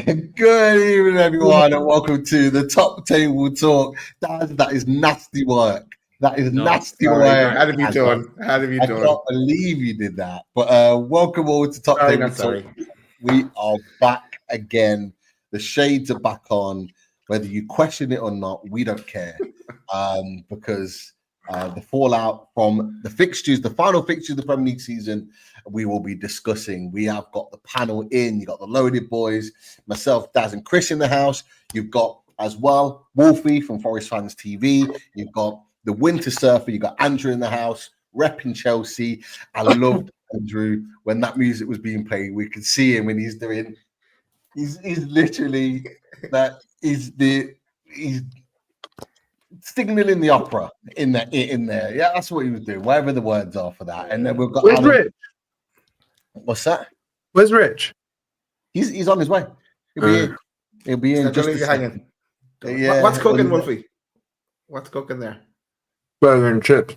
Good evening, everyone, and welcome to the Top Table Talk. That is nasty work. That is nasty work. How have you done? I can't believe you did that. But welcome all to Top Table Talk. We are back again. The shades are back on. Whether you question it or not, we don't care. Because the fallout from the fixtures, the final fixtures of the Premier League season, we will be discussing. We have got the panel in. You got the Loaded Boys, myself, Daz, and Chris in the house. You've got as well Wolfie from Forest Fans TV. You've got the Winter Surfer. You got Andrew in the house, repping Chelsea. I loved Andrew when that music was being played. We could see him when he's doing. He's literally that. He's signaling the opera in there. Yeah, that's what he was doing. Whatever the words are for that. And then we've got. Where's Rich? What's that? Where's Rich? He's on his way. He'll be in. Just hanging. Yeah. What's cooking, Wolfie? What's cooking there? Burger and chips.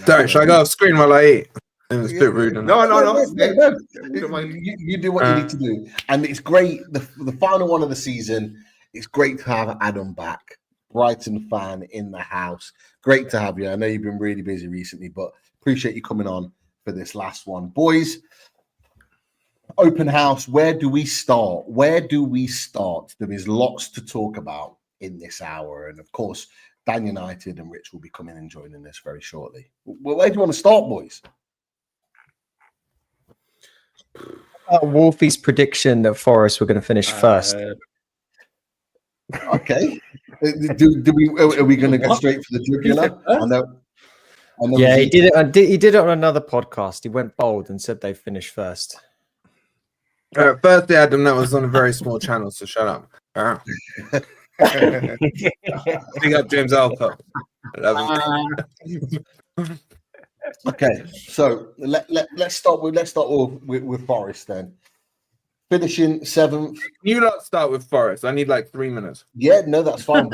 Sorry, should I go off screen while I eat? It's a bit rude. No. You do what you need to do, and it's great. The final one of the season. It's great to have Adam back, Brighton fan in the house. Great to have you. I know you've been really busy recently, but appreciate you coming on for this last one, boys. Open house. Where do we start? There is lots to talk about in this hour, and of course, Dan United and Rich will be coming and joining us very shortly. Well, where do you want to start, boys? Wolfie's prediction that Forest were going to finish first. Okay. Are we going to go straight for the jugular? I know yeah, he did it. He did it on another podcast. He went bold and said they finished first. Birthday, Adam. That was on a very small channel, so shut up. Big up James Alcott. Okay, so let's start with Forest then. Finishing 7th. You not start with Forest. I need like 3 minutes. Yeah, no, that's fine.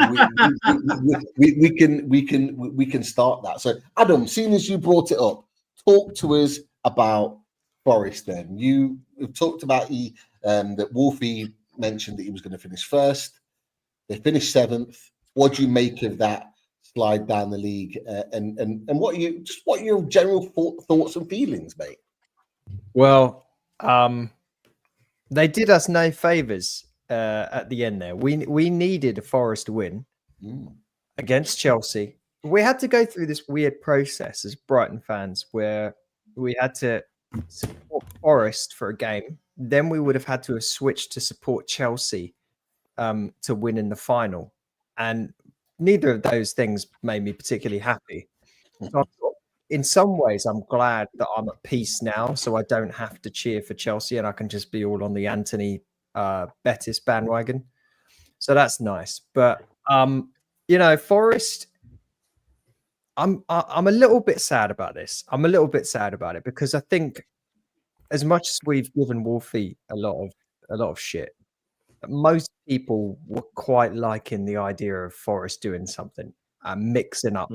we can start that. So, Adam, seeing as you brought it up, talk to us about Forest. Then you talked about that Wolfie mentioned that he was going to finish first. They finished 7th. What do you make of that slide down the league? And what are your general thoughts and feelings, mate? Well, they did us no favors at the end there. We needed a Forest win against Chelsea. We had to go through this weird process as Brighton fans where we had to support Forest for a game. Then we would have had to have switched to support Chelsea to win in the final. And neither of those things made me particularly happy. So in some ways, I'm glad that I'm at peace now, so I don't have to cheer for Chelsea and I can just be all on the Anthony Bettis bandwagon. So that's nice. But Forest, I'm a little bit sad about this. I'm a little bit sad about it because I think as much as we've given Wolfie a lot of shit, most people were quite liking the idea of Forest doing something, mixing up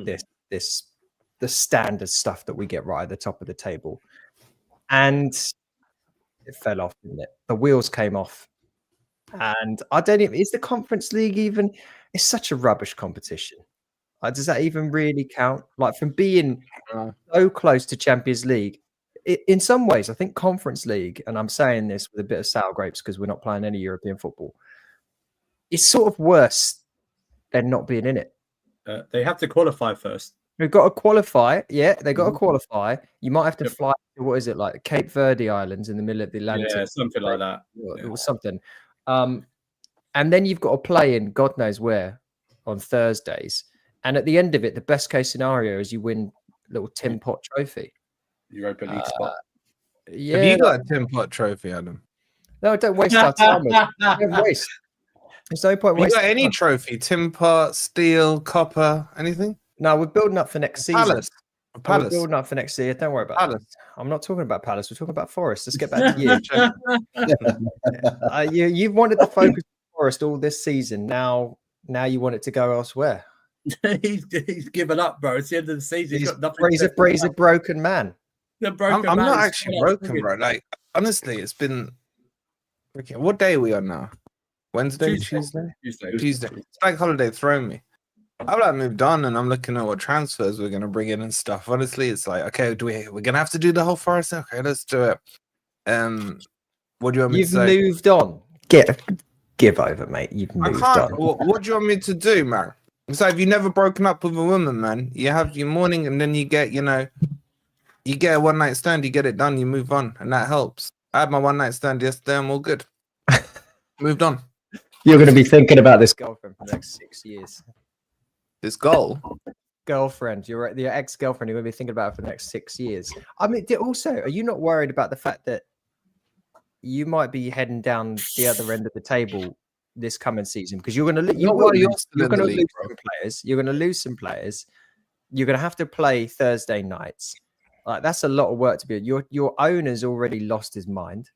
the standard stuff that we get right at the top of the table. And it fell off, didn't it? The wheels came off. And I don't even, is the Conference League even, it's such a rubbish competition. Does that even really count? Like from being so close to Champions League, in some ways, I think Conference League, and I'm saying this with a bit of sour grapes because we're not playing any European football, it's sort of worse than not being in it. They have to qualify first. We've got to qualify. Yeah, they got to qualify. You might have to fly to, what is it, like Cape Verde Islands in the middle of the Atlantic? Yeah, something like that. It was something. And then you've got to play in God knows where on Thursdays. And at the end of it, the best case scenario is you win a little Tin Pot trophy. Europa League spot. Yeah. Have you got a Tin Pot trophy, Adam? No, don't waste our time. Don't waste. There's no point wasting. You got any trophy? Tin Pot, steel, copper, anything? No, we're building up for next season. Palace. We're building up for next year. Don't worry about Palace. I'm not talking about Palace. We're talking about Forest. Let's get back to you. You've wanted to focus on Forest all this season. Now you want it to go elsewhere. he's given up, bro. It's the end of the season. He's got nothing. He's a broken man. I'm not actually broken, bro. Like honestly, it's been Okay, what day are we on now? Wednesday, Tuesday? Tuesday. It's like holiday throwing me. I've like moved on and I'm looking at what transfers we're gonna bring in and stuff. Honestly, it's like, okay, we're gonna have to do the whole Forest? Okay, let's do it. What do you want me to say? You've moved on. Give over, mate. You've moved on. What do you want me to do, man? It's like if you've never broken up with a woman, man, you have your morning and then you get, you get a one night stand, you get it done, you move on, and that helps. I had my one night stand yesterday, I'm all good. Moved on. You're going to be thinking about this girlfriend for the next 6 years. This goal? Girlfriend, your ex-girlfriend, you're going to be thinking about it for the next 6 years. I mean, also, are you not worried about the fact that you might be heading down the other end of the table this coming season? Because you're going to lose some players. You're going to lose some players. You're going to have to play Thursday nights. Like, that's a lot of work to be. Your owner's already lost his mind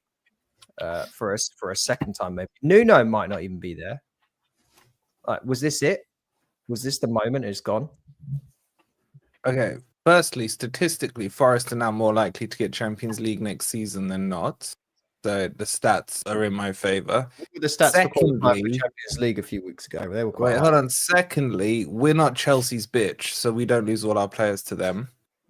for a second time. Maybe Nuno might not even be there. Like, was this it? Was this the moment? It's gone. Okay. Firstly, statistically, Forest are now more likely to get Champions League next season than not. So the stats are in my favour. The stats for Champions League a few weeks ago. They were quite hold on. Secondly, we're not Chelsea's bitch, so we don't lose all our players to them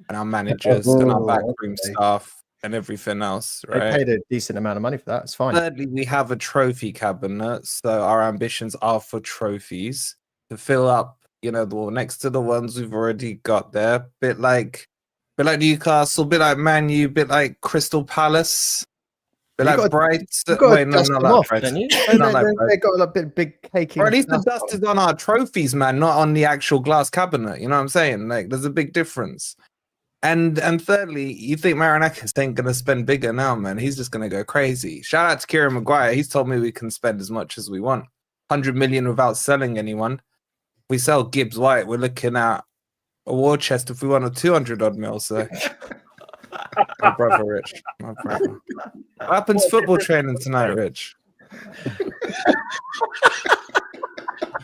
and our managers and our backroom staff and everything else. Right? They paid a decent amount of money for that. It's fine. Thirdly, we have a trophy cabinet, so our ambitions are for trophies to fill up. Next to the ones we've already got there. Bit like Newcastle, bit like Man U, bit like Crystal Palace. Bit like Brighton. Wait, no, not like Brighton. They got a big cake. Or at least the dust is on our trophies, man, not on the actual glass cabinet. You know what I'm saying? Like, there's a big difference. And thirdly, you think Marinakis ain't gonna spend bigger now, man? He's just gonna go crazy. Shout out to Kieran Maguire. He's told me we can spend as much as we want. 100 million without selling anyone. If we sell Gibbs White, we're looking at a war chest if we want a 200 odd mil. So, my brother, Rich. My brother. What happens football training tonight, Rich?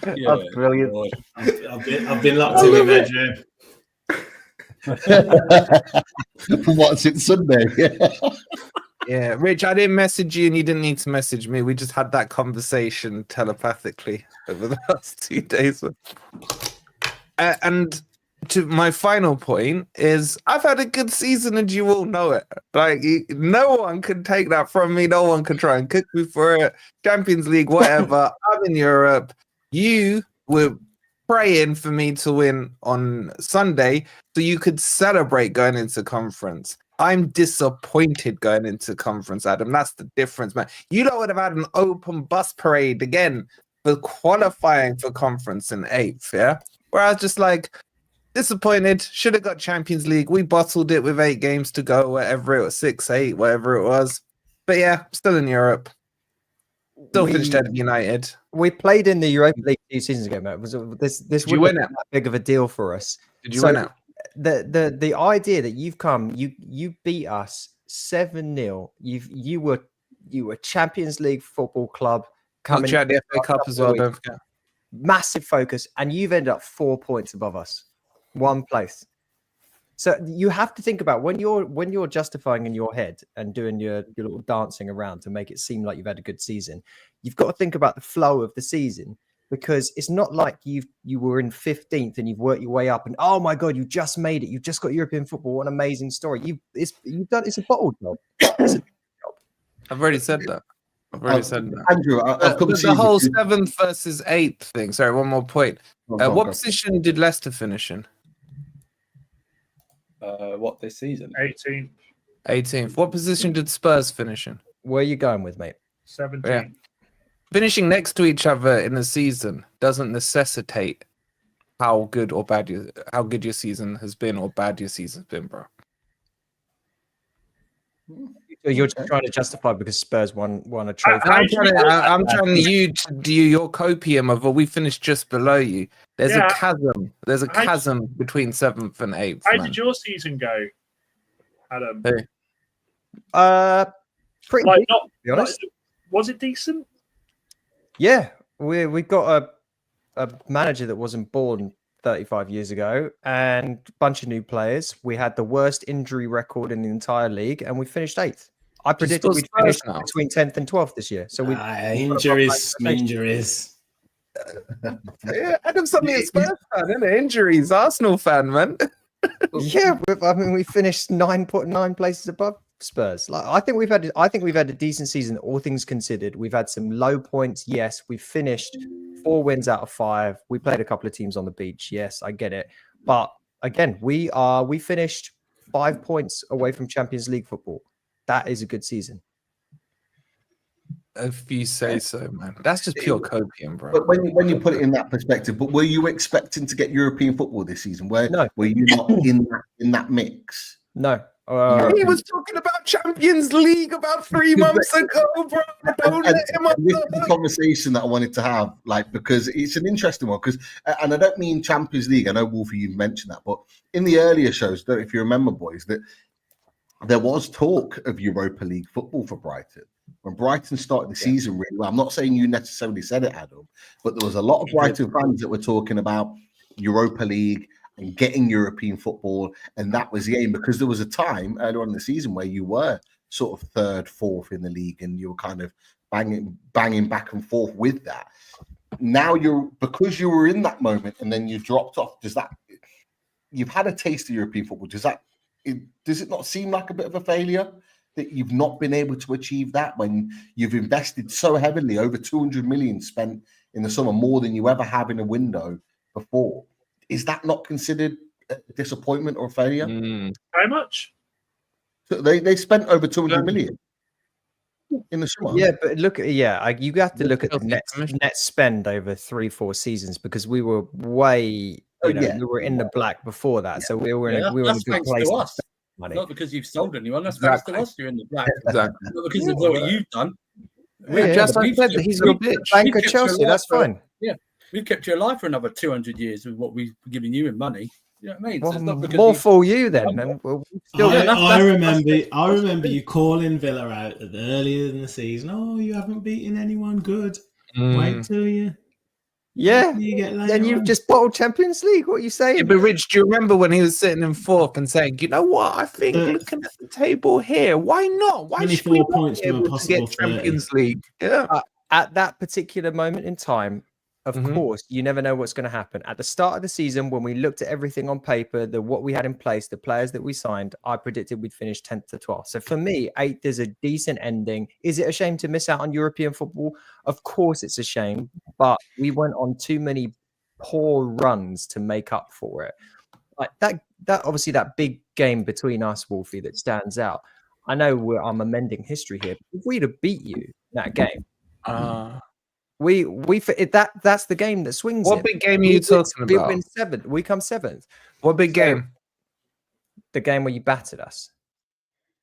Yeah, that's brilliant. I've been locked in with What's it, Sunday? Yeah, Rich, I didn't message you and you didn't need to message me. We just had that conversation telepathically over the last 2 days. And to my final point is I've had a good season and you all know it. Like, no one can take that from me. No one can try and cook me for it. Champions League, whatever. I'm in Europe. You were praying for me to win on Sunday so you could celebrate going into conference. I'm disappointed going into conference, Adam. That's the difference, man. You don't would have had an open bus parade again for qualifying for conference in 8th, yeah? Where I was just like, disappointed. Should have got Champions League. We bottled it with 8 games to go, whatever it was, 6, 8, whatever it was. But yeah, still in Europe. Still finished at United. We played in the Europa League 2 seasons ago, mate. This you win it? That big of a deal for us. Did you win it? The idea that you've come, you beat us 7-0. You were Champions League football club coming at the FA Cup as well. Don't forget. Massive focus, and you've ended up 4 points above us, 1 place. So you have to think about when you're justifying in your head and doing your little dancing around to make it seem like you've had a good season. You've got to think about the flow of the season, because it's not like you were in 15th and you've worked your way up and oh my god, you just made it. You've just got European football. What an amazing story. It's a bottle job. I've already said that. Andrew, I've come the whole 7th versus 8th thing. Sorry, one more point. What position did Leicester finish in? What this season? 18th. What position did Spurs finish in? Where are you going with, mate? 17th. Yeah. Finishing next to each other in the season doesn't necessitate how good your season has been or bad your season's been, bro. You're just trying to justify because Spurs won a trophy. I'm trying you to do your copium of we finished just below you. There's a chasm. There's a chasm between 7th and 8th. How did your season go, Adam? Pretty like, decent, not, to be honest. Was it decent? Yeah, we got a manager that wasn't born 35 years ago and a bunch of new players. We had the worst injury record in the entire league and we finished 8th. I predicted we'd finish now. between 10th and 12th this year. So we injuries. Yeah, Adam's suddenly a Spurs fan, isn't it? Injuries, Arsenal fan, man. Yeah, I mean, we finished 9 places above Spurs. Like, I think we've had a decent season, all things considered. We've had some low points. Yes, we finished 4 wins out of 5. We played a couple of teams on the beach. Yes, I get it. But again, we finished 5 points away from Champions League football. That is a good season. If you say so, man. That's just pure copium, bro. But when you put it in that perspective, but were you expecting to get European football this season? Were you not in that mix? No. He was talking about Champions League about 3 months ago, bro. Don't let him up. This is the conversation that I wanted to have, like, because it's an interesting one. Because, and I don't mean Champions League. I know Wolfie, you've mentioned that, but in the earlier shows, if you remember, boys, that there was talk of Europa League football for Brighton. When Brighton started the season really well, I'm not saying you necessarily said it, Adam, but there was a lot of Brighton fans that were talking about Europa League and getting European football, and that was the aim, because there was a time earlier on in the season where you were sort of 3rd, 4th in the league, and you were kind of banging back and forth with that. Now because you were in that moment and then you dropped off, you've had a taste of European football, does it not seem like a bit of a failure that you've not been able to achieve that when you've invested so heavily, over 200 million spent in the summer, more than you ever have in a window before? Is that not considered a disappointment or a failure? How much? So they spent over 200 million in the summer. Yeah, but you have to look at the net spend over 3-4 seasons, because we were way, we were in the black before that, so we were in a good place. To us. Money. Not because you've sold anyone. That's thanks to us. You're in the black. Exactly. Not because of what you've done. Just like said, he's a bitch. Bank of Chelsea. That's fine. Yeah, we've kept you alive for another 200 years with what we've given you in money. You know what I mean? Well, so it's not because more for you then. I remember you calling Villa out earlier in the season. Oh, you haven't beaten anyone good. Wait till you. Yeah, and you've just bottled Champions League. What are you saying? Yeah, but Rich, do you remember when he was sitting in 4th and saying, "You know what? I think looking at the table here, why not? Why should we not be able to get Champions League?" Yeah. At that particular moment in time, of course, you never know what's going to happen. At the start of the season, when we looked at everything on paper, what we had in place, the players that we signed, I predicted we'd finish 10th to 12th. So for me, 8th is a decent ending. Is it a shame to miss out on European football? Of course it's a shame, but we went on too many poor runs to make up for it. Like that obviously that big game between us, Wolfie, that stands out. I know I'm amending history here. If we'd have beat you that game, that's the game that swings. What big game are you talking about? We win 7th. We come 7th. What big game? The game where you battered us.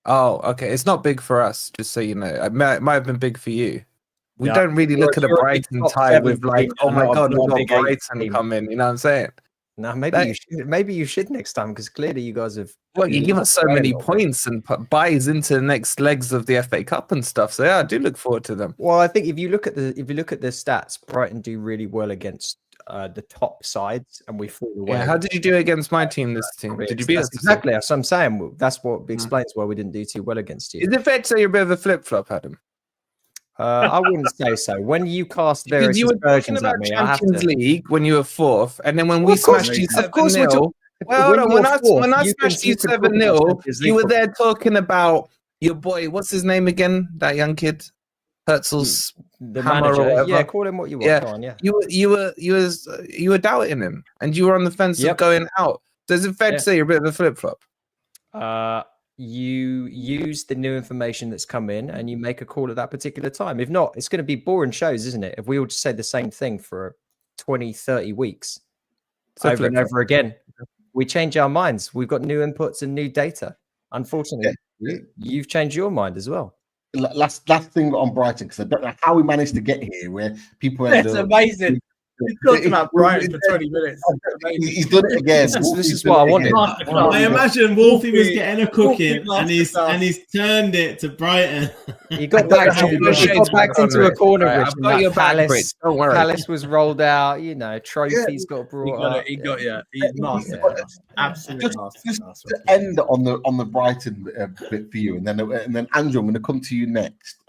Oh, okay. It's not big for us, just so you know. It might have been big for you. We don't really look at a Brighton tie with like, oh my god, we've got Brighton coming. You know what I'm saying? No, maybe you should next time, because clearly you guys have. Well, you give us so many points and buys into the next legs of the FA Cup and stuff. So yeah, I do look forward to them. Well, I think if you look at the stats, Brighton do really well against the top sides, and we fall away. Yeah, how did you do against my team this team? Did you beat us? Exactly. That's what I'm saying. That's what explains why we didn't do too well against you. Is it fair to say you're a bit of a flip flop, Adam? I wouldn't say so. When you cast various versions at me, Champions League when you were 4th, and then when we smashed you 7-0. Well, when I smashed you 7-0, you were there talking about your boy. What's his name again? That young kid, Herzl's the hammer manager. or whatever. Yeah, call him what you want. Yeah, you were doubting him, and you were on the fence of going out. So is it fair to say you're a bit of a flip flop? You use the new information that's come in and you make a call at that particular time. If not, it's going to be boring shows, isn't it? If we all just say the same thing for 20, 30 weeks over and over again, we change our minds. We've got new inputs and new data. Unfortunately, you've changed your mind as well. Last thing on Brighton, because I don't know how we managed to get here where people it's amazing. He talked about Brighton for 20 minutes. He's done it again. This is what I wanted. I imagine Wolfie was getting a cooking Wolfie and he's turned it to Brighton. He got backed into a corner, Right, Rich, I've and got that your back, Rich. Don't worry. Palace was rolled out. You know, trophies got He brought got up. it. He got you. He's master. Absolute Just master. to end on the Brighton bit for you, and then Andrew, I'm going to come to you next.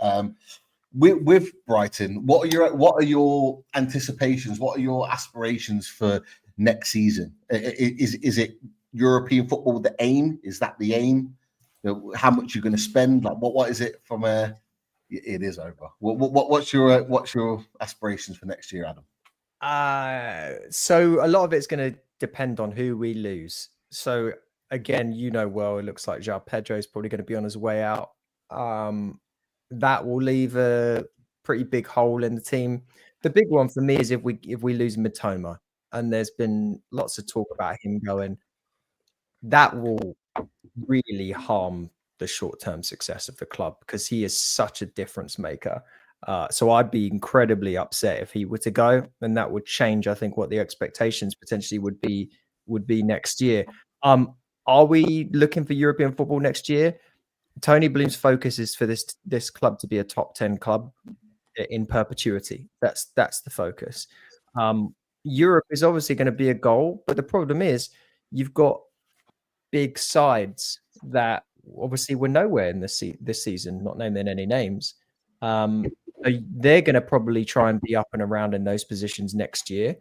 With Brighton, what are your anticipations? What are your aspirations for next season? Is it European football the aim? Is that the aim? How much you're going to spend? Like what is it from a? It is over. What's your aspirations for next year, Adam? So a lot of it's going to depend on who we lose. So again, it looks like João Pedro is probably going to be on his way out. That will leave a pretty big hole in the team. The big one for me is if we lose Mitoma, and there's been lots of talk about him going, that will really harm the short-term success of the club because he is such a difference maker. So I'd be incredibly upset if he were to go, and that would change, I think, what the expectations potentially would be next year. Are we looking for European football next year? Tony Bloom's focus is for this club to be a top 10 club in perpetuity. That's the focus. Europe is obviously going to be a goal, but the problem is you've got big sides that obviously were nowhere in this season, not naming any names. They're going to probably try and be up and around in those positions next year.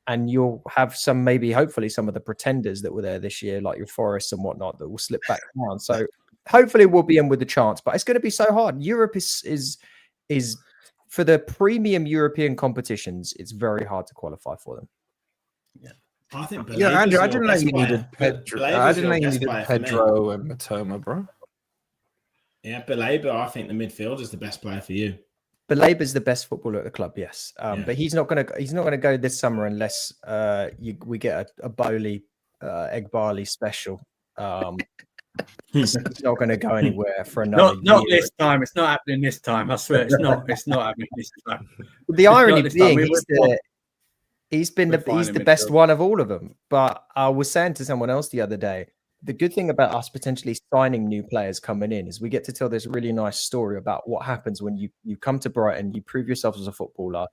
And you'll have hopefully some of the pretenders that were there this year, like your Forest and whatnot, that will slip back down. So hopefully we'll be in with a chance, but it's going to be so hard. Europe is for the premium European competitions, it's very hard to qualify for them. Yeah, I think. Andrew, I didn't know you needed Pedro. I didn't know you needed Pedro and Mitoma, bro. Yeah, Baleba, I think the midfield is the best player for you. Baleba is the best footballer at the club, yes. But he's not gonna go this summer unless we get a Bowley Egg Barley special. He's not going to go anywhere for another year. Not this time. It's not happening this time. I swear, it's not happening this time. The irony being, he's the best one of all of them. But I was saying to someone else the other day, the good thing about us potentially signing new players coming in is we get to tell this really nice story about what happens when you come to Brighton, you prove yourself as a footballer,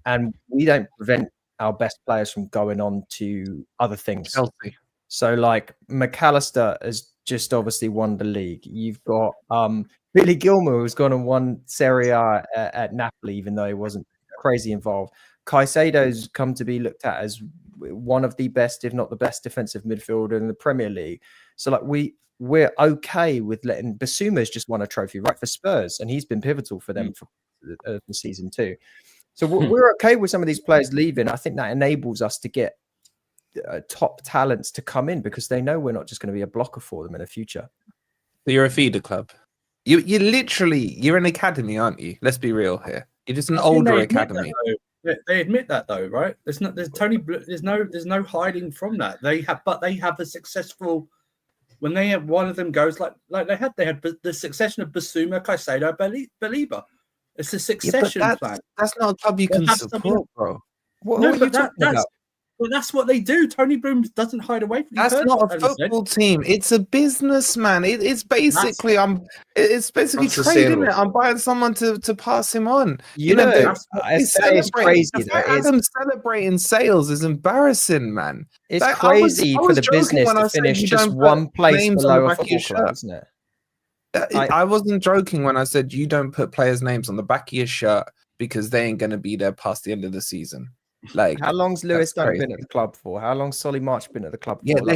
and we don't prevent our best players from going on to other things. Healthy. So like McAllister has just obviously won the league. You've got Billy Gilmour, who's gone and won Serie A at Napoli, even though he wasn't crazy involved. Caicedo's come to be looked at as one of the best, if not the best, defensive midfielder in the Premier League. So like we're okay with letting Basuma's just won a trophy right for Spurs, and he's been pivotal for them for the season too. So we're okay with some of these players leaving. I think that enables us to get top talents to come in because they know we're not just going to be a blocker for them in the future. So you're a feeder club. You're an academy, aren't you? Let's be real here. You're just an older academy. They admit that though, right? There's no hiding from that. They have a successful. When they have one of them goes like they had the succession of Basuma, Caicedo, Baleba. It's a succession plan. That's not a club you can support, bro. But that's what they do. Tony Bloom doesn't hide away from. That's not a football team. It's a business, man. It's basically trading it. I'm buying someone to pass him on. It's crazy. Adam celebrating sales is embarrassing, man. It's crazy for the business to finish just one place below a football club, isn't it? I wasn't joking when I said you don't put players' names on the back of your shirt because they ain't going to be there past the end of the season. Like, how long's Lewis Dunk been at the club for? How long's Solly March been at the club for? Yeah, they're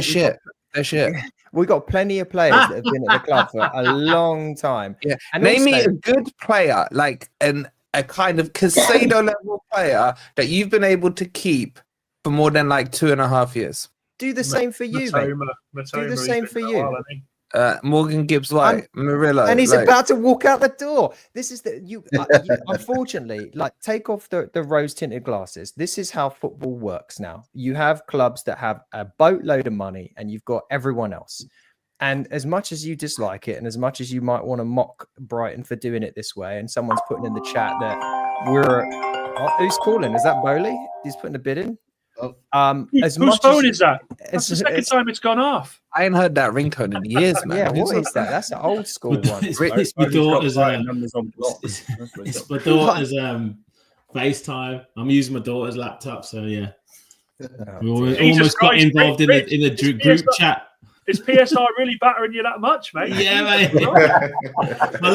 shit. We got plenty of players that have been at the club for a long time. Yeah, and name me a good player, like a kind of Caicedo level player that you've been able to keep for more than like 2.5 years. Do the same for you, mate. Do the same for you. Morgan Gibbs-White, Murillo, and he's about to walk out the door. This is you unfortunately, like, take off the rose-tinted glasses. This is how football works now. You have clubs that have a boatload of money, and you've got everyone else. And as much as you dislike it, and as much as you might want to mock Brighton for doing it this way, and someone's putting in the chat that we're Oh, who's calling? Is that Bowley? He's putting a bid in. Whose phone is that? That's the second time it's gone off. I ain't heard that ringtone in years, man. Yeah, what is that? That's an old school one. It's my daughter's. It's my daughter's FaceTime. I'm using my daughter's laptop, so yeah. We almost got involved in a group chat. Is PSR really battering you that much, mate? Yeah, mate. My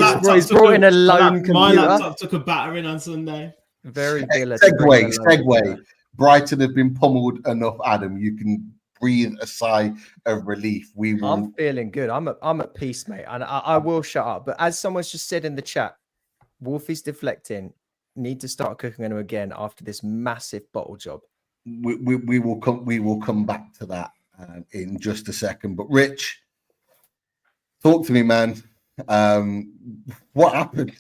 laptop took a battering on Sunday. Very segue. Brighton have been pummeled enough, Adam. You can breathe a sigh of relief. I'm feeling good. I'm at peace, mate. And I will shut up. But as someone's just said in the chat, Wolfie's deflecting. Need to start cooking them again after this massive bottle job. We will come back to that in just a second. But Rich, talk to me, man. What happened?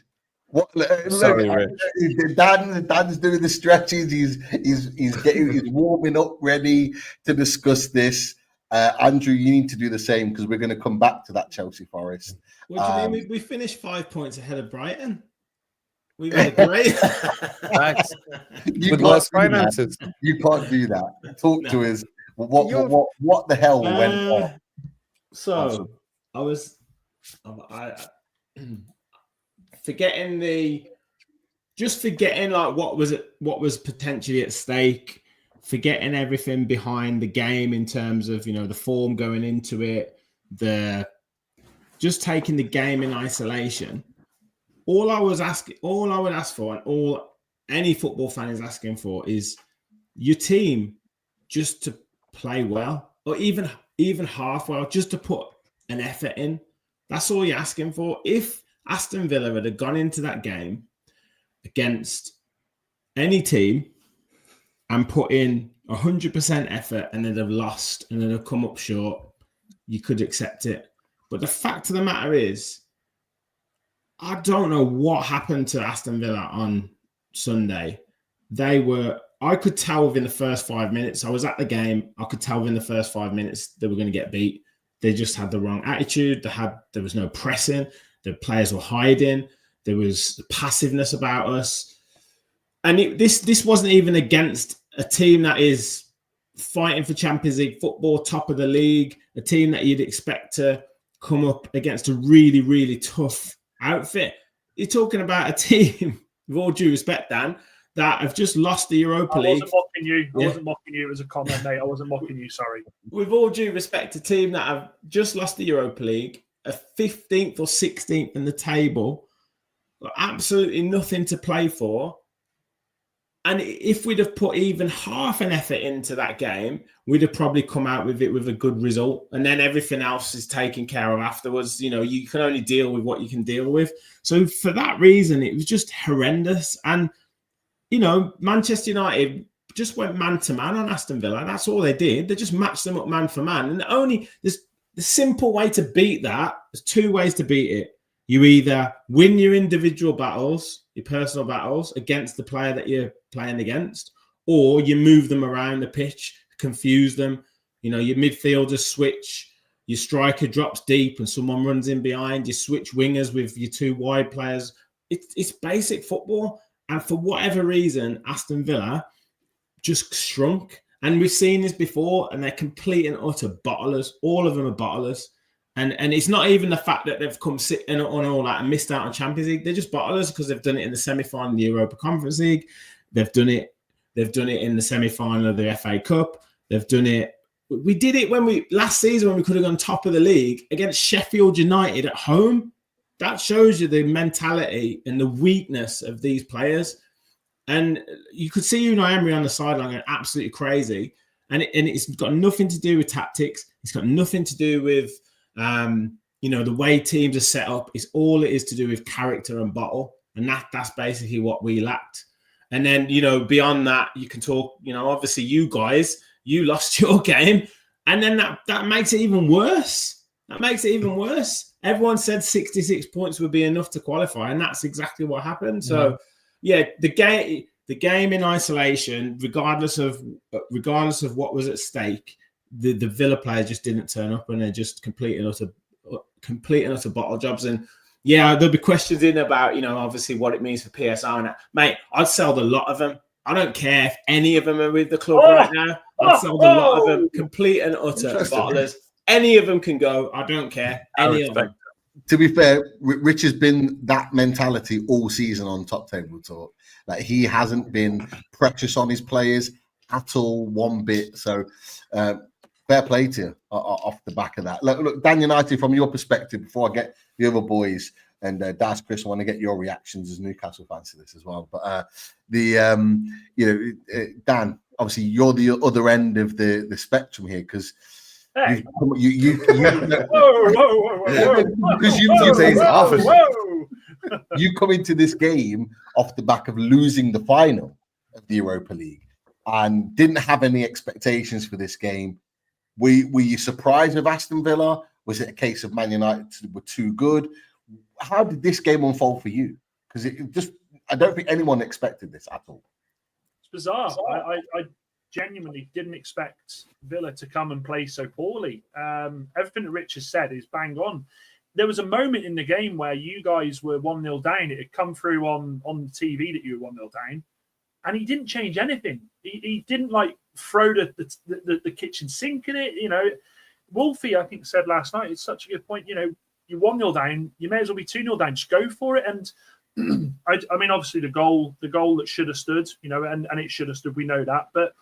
Sorry, Rich. Dan's doing the stretches. He's warming up, ready to discuss this. Andrew, you need to do the same because we're going to come back to that Chelsea Forest. What do you mean? We finished 5 points ahead of Brighton. We made a great. With less finances, you can't do that. Talk to us. What the hell went on? So I forgetting like what was potentially at stake, forgetting everything behind the game in terms of the form going into it, just taking the game in isolation. All I would ask for, and all any football fan is asking for, is your team just to play well, or even half well, just to put an effort in. That's all you're asking for. If Aston Villa had gone into that game against any team and put in 100% effort and they'd have lost and they'd have come up short, you could accept it. But the fact of the matter is, I don't know what happened to Aston Villa on Sunday. I could tell within the first 5 minutes. I was at the game. I could tell within the first 5 minutes they were going to get beat. They just had the wrong attitude. There was no pressing. The players were hiding. There was passiveness about us. And this wasn't even against a team that is fighting for Champions League football, top of the league, a team that you'd expect to come up against a really, really tough outfit. You're talking about a team, with all due respect, Dan, that have just lost the Europa League. I wasn't mocking you as a comment, mate. I wasn't mocking you, sorry. With all due respect, a team that have just lost the Europa League, a 15th or 16th in the table, absolutely nothing to play for. And if we'd have put even half an effort into that game, we'd have probably come out with it with a good result. And then everything else is taken care of afterwards. You can only deal with what you can deal with. So for that reason, it was just horrendous. And, Manchester United just went man to man on Aston Villa. That's all they did. They just matched them up man for man. And there's the simple way to beat that. There's two ways to beat it. You either win your individual battles, your personal battles against the player that you're playing against, or you move them around the pitch, confuse them. Your midfielders switch, your striker drops deep and someone runs in behind, you switch wingers with your two wide players. It's basic football. And for whatever reason, Aston Villa just shrunk. And we've seen this before, and they're complete and utter bottlers. All of them are bottlers. And it's not even the fact that they've come sitting on all that and missed out on Champions League. They're just bottlers because they've done it in the semi-final of the Europa Conference League. They've done it in the semi-final of the FA Cup. They've done it. We did it last season when we could have gone top of the league against Sheffield United at home. That shows you the mentality and the weakness of these players. And you could see Unai Emery on the sideline going absolutely crazy. And it's got nothing to do with tactics. It's got nothing to do with the way teams are set up. It's all it is to do with character and bottle. And that's basically what we lacked. And then, beyond that, you can talk, obviously you guys, you lost your game. And then that makes it even worse. Everyone said 66 points would be enough to qualify. And that's exactly what happened. So, the game in isolation, regardless of what was at stake, the Villa players just didn't turn up, and they're just complete and utter bottle jobs. And Yeah, there'll be questions in about, obviously what it means for PSR. And that. Mate, I'd sell a lot of them. I don't care if any of them are with the club right now. I'd sell a lot of them, complete and utter bottlers. Any of them can go. I don't care. Any of them. To be fair, Rich has been that mentality all season on Top Table Talk. Like, he hasn't been precious on his players at all, one bit. So fair play to you off the back of that. Look, Dan United, from your perspective, before I get the other boys and Daz, Chris, I want to get your reactions as Newcastle fans to this as well. But Dan, obviously you're the other end of the spectrum here, because you come into this game off the back of losing the final of the Europa League and didn't have any expectations for this game. Were you surprised with Aston Villa? Was it a case of Man United were too good? How did this game unfold for you? Because I don't think anyone expected this at all. It's bizarre. I genuinely didn't expect Villa to come and play so poorly. Everything that Rich has said is bang on. There was a moment in the game where you guys were 1-0 down. It had come through on the TV that you were 1-0 down, and he didn't change anything. He didn't throw the kitchen sink in it. Wolfie, I think, said last night, it's such a good point. You're 1-0 down, you may as well be 2-0 down. Just go for it. And I mean, obviously the goal that should have stood, and it should have stood. We know that, but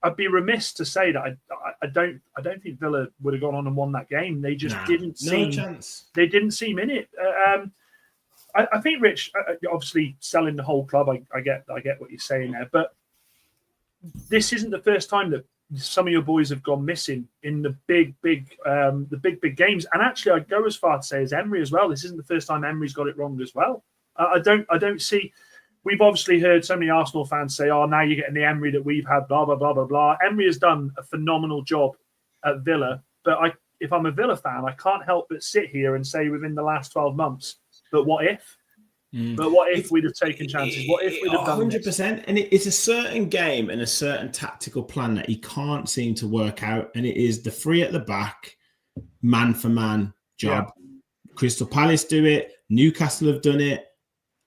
I'd be remiss to say that I don't think Villa would have gone on and won that game. They just didn't seem. No chance. They didn't seem in it. I think Rich, obviously selling the whole club. I get what you're saying there, but this isn't the first time that some of your boys have gone missing in the big games. And actually, I'd go as far to say as Emery as well. This isn't the first time Emery's got it wrong as well. I don't see. We've obviously heard so many Arsenal fans say, "Oh, now you're getting the Emery that we've had." Blah blah blah blah blah. Emery has done a phenomenal job at Villa, but if I'm a Villa fan, I can't help but sit here and say, within the last 12 months, but what if? But what if we'd have taken chances? What if we'd have done 100%? And it's a certain game and a certain tactical plan that he can't seem to work out, and it is the three at the back, man for man job. Yeah. Crystal Palace do it, Newcastle have done it,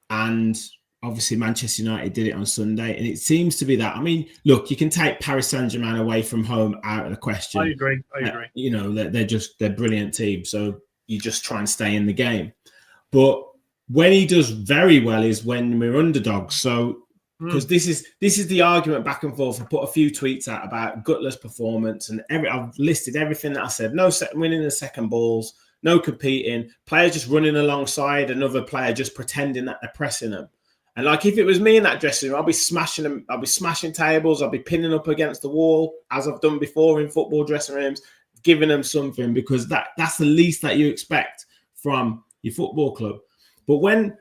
and obviously Manchester United did it on Sunday. And it seems to be that. I mean, look, you can take Paris Saint-Germain away from home out of the question. I agree. They're brilliant team, so you just try and stay in the game. But when he does very well is when we're underdogs. So, because this is the argument back and forth. I put a few tweets out about gutless performance, and I've listed everything that I said. No winning the second balls, no competing, players just running alongside another player, just pretending that they're pressing them. And if it was me in that dressing room, I'll be smashing them. I'll be smashing tables. I'll be pinning up against the wall, as I've done before in football dressing rooms, giving them something, because that's the least that you expect from your football club. But when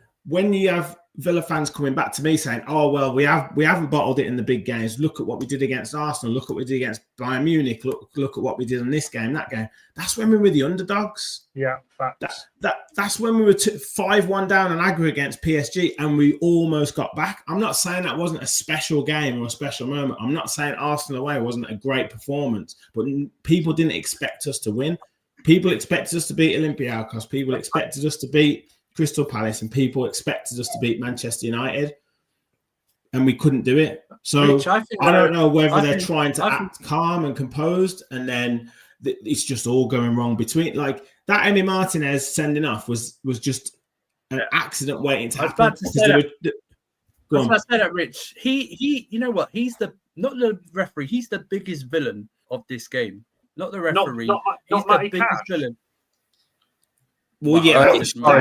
you have Villa fans coming back to me saying, "Oh well, we haven't bottled it in the big games. Look at what we did against Arsenal. Look at what we did against Bayern Munich. Look at what we did in this game, that game." That's when we were the underdogs. Yeah, facts. That's when we were 5-1 down on aggregate against PSG, and we almost got back. I'm not saying that wasn't a special game or a special moment. I'm not saying Arsenal away wasn't a great performance, but people didn't expect us to win. People expected us to beat Olympiacos. People expected us to beat Crystal Palace, and people expected us to beat Manchester United, and we couldn't do it. So Rich, I don't know whether they're trying to act calm and composed, and then it's just all going wrong between. That Emi Martinez sending off was just an accident waiting to happen. I was about to say that, Rich. He, you know what? He's not the referee. He's the biggest villain of this game. Not the referee. He's the biggest villain. Well,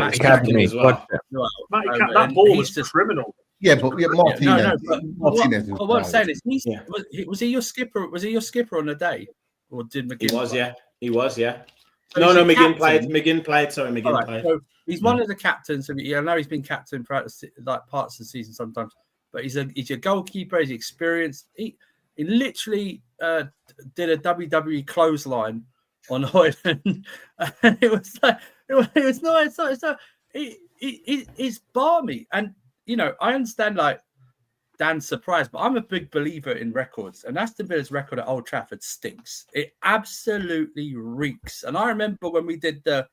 Academy as well. That ball was just criminal. Yeah, but Martinez. Martinez. What I'm saying is, was he your skipper? Was he your skipper on the day, or did McGinn? He was. So no, McGinn played. Sorry, McGinn played. So he's one of the captains. I know he's been captain throughout parts of the season sometimes, but he's a goalkeeper. He's experienced. He literally did a WWE clothesline on Højlund, and it was like. It's not. It's balmy, and I understand Dan's surprised, but I'm a big believer in records, and Aston Villa's record at Old Trafford stinks. It absolutely reeks. And I remember when we did the